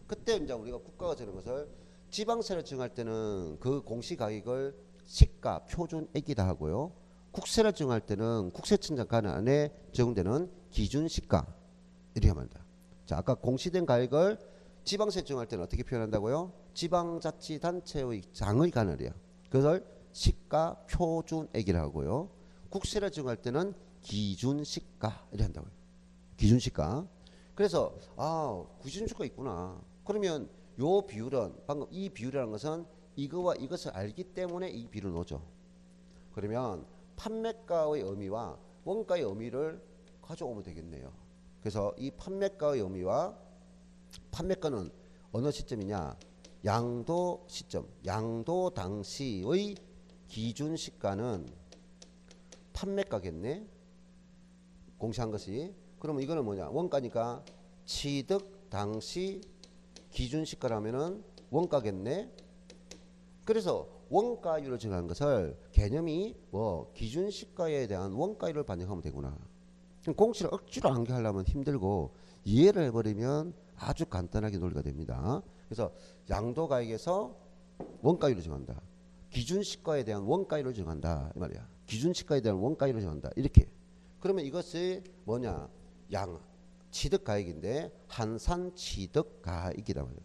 그때 이제 우리가 국가가 정하는 것을 지방세를 정할 때는 그 공시가격을 시가 표준액이다 하고요. 국세를 정할 때는 국세청장 관할 안에 적용되는 기준시가 이렇게 합니다. 자, 아까 공시된 가액을 지방세 정할 때는 어떻게 표현한다고요? 지방자치단체의 장의 관할이야. 그것을 시가 표준액이라고 하고요. 국세를 정할 때는 기준시가 이렇게 한다고요. 기준시가. 그래서 기준시가 있구나. 그러면 요 비율은 방금 이 비율이라는 것은 이거와 이것을 알기 때문에 이 비율을 놓죠. 그러면 판매가의 의미와 원가의 의미를 가져오면 되겠네요. 그래서 이 판매가의 의미와 판매가는 어느 시점이냐? 양도 시점, 양도 당시의 기준 시가는 판매가겠네. 공시한 것이. 그러면 이거는 뭐냐? 원가니까 취득 당시 기준 시가라면은 원가겠네. 그래서 원가율을 정하는 것을 개념이 기준 시가에 대한 원가율을 반영하면 되구나. 공시를 억지로 암기하려면 힘들고 이해를 해버리면 아주 간단하게 논리가 됩니다. 그래서 양도가액에서 원가율을 정한다. 기준 시가에 대한 원가율을 정한다 이 말이야. 기준 시가에 대한 원가율을 정한다. 이렇게. 그러면 이것이 뭐냐? 취득가액인데 한산 취득가액이다 말이야.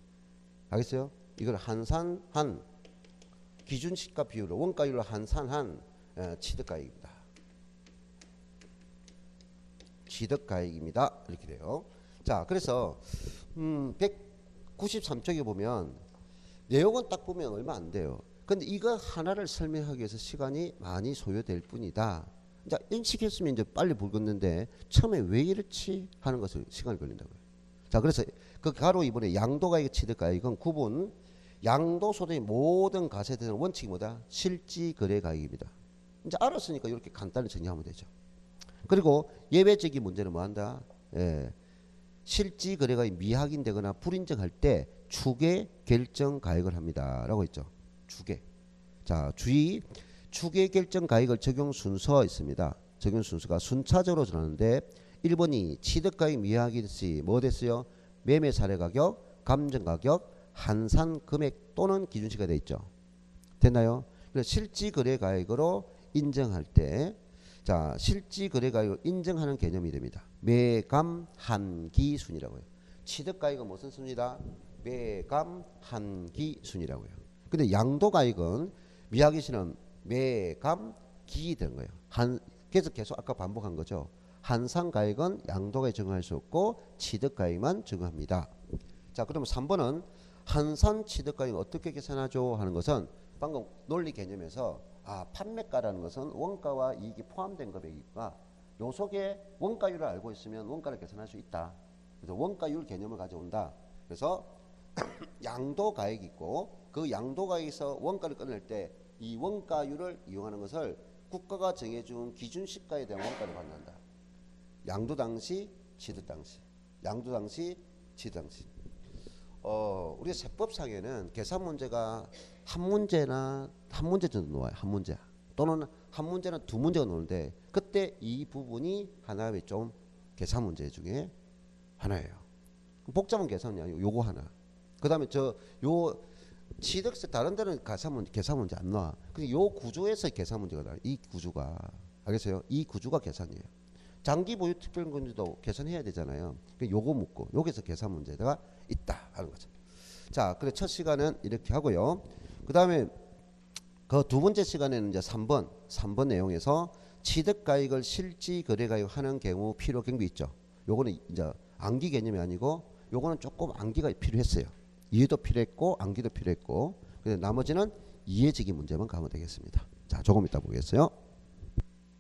알겠어요? 이걸 한산한 기준 시가 비율로 원가율로 한산한 취득가액입니다. 취득가액입니다. 이렇게 돼요. 자, 그래서 193쪽에 보면 내용은 딱 보면 얼마 안 돼요. 근데 이거 하나를 설명하기 위해서 시간이 많이 소요될 뿐이다. 자, 인식했으면 이제 빨리 보겠는데 처음에 왜 이렇지 하는 것을 시간이 걸린다고요. 자, 그래서 그 가로 2번에 양도가액 취득가액은 구분 양도소득의 모든 가세에 대한 원칙이 뭐다? 실지거래가액입니다. 이제 알았으니까 이렇게 간단히 정리하면 되죠. 그리고 예외적인 문제는 뭐한다? 실지거래가액이 미확인되거나 불인정할 때 추계 결정 가액을 합니다. 라고 했죠. 추계. 자, 주의. 추계 결정 가액을 적용 순서가 있습니다. 적용 순서가 순차적으로 정하는데 1번이 취득가액 미확인 시 뭐 됐어요? 매매 사례 가격, 감정 가격, 한산 금액 또는 기준시가 되어 있죠. 됐나요? 그래서 실지거래가액으로 인정할 때 자, 실지거래가액을 인정하는 개념이 됩니다. 매감 한기 순이라고요. 취득가액은 무슨 순이다? 매감 한기 순이라고요. 근데 양도가액은 미확인 시는 매감 기 되는 거예요. 그래서 계속 아까 반복한 거죠. 한산가액은 양도가액 적용할 수 없고 취득가액만 적용합니다. 자, 그러면 3번은 한산 취득가액 어떻게 계산하죠? 하는 것은 방금 논리 개념에서 판매가라는 것은 원가와 이익이 포함된 금액이니까 요 속에 원가율을 알고 있으면 원가를 계산할 수 있다. 그래서 원가율 개념을 가져온다. 그래서 양도가액이 있고 그 양도가에서 원가를 끊을 때 이 원가율을 이용하는 것을 국가가 정해준 기준 시가에 대한 원가를 받는다. 양도 당시, 취득 당시. 양도 당시, 취득 당시. 우리가 세법상에는 계산 문제가 한 문제 정도 나와요. 한 문제. 또는 한 문제는 두 문제가 나오는데 그때 이 부분이 하나의 좀 계산 문제 중에 하나예요. 복잡한 계산이 아니고 요거 하나. 그다음에 요 취득세 다른 데는 계산 문제 안 나와. 근데 요 구조에서 계산 문제가 나와요. 이 구조가 알겠어요? 이 구조가 계산이에요. 장기 보유 특별금리도 계산해야 되잖아요. 요거 묻고 여기서 계산 문제가 있다 하는 거죠. 자, 그래 첫 시간은 이렇게 하고요. 그다음에 그 두 번째 시간에는 이제 3번 내용에서 취득가액을 실지 거래가액 하는 경우 필요 경비 있죠. 요거는 이제 암기 개념이 아니고 요거는 조금 암기가 필요했어요. 이해도 필요했고 암기도 필요했고. 근데 나머지는 이해지기 문제만 가면 되겠습니다. 자, 조금 이따 보겠어요.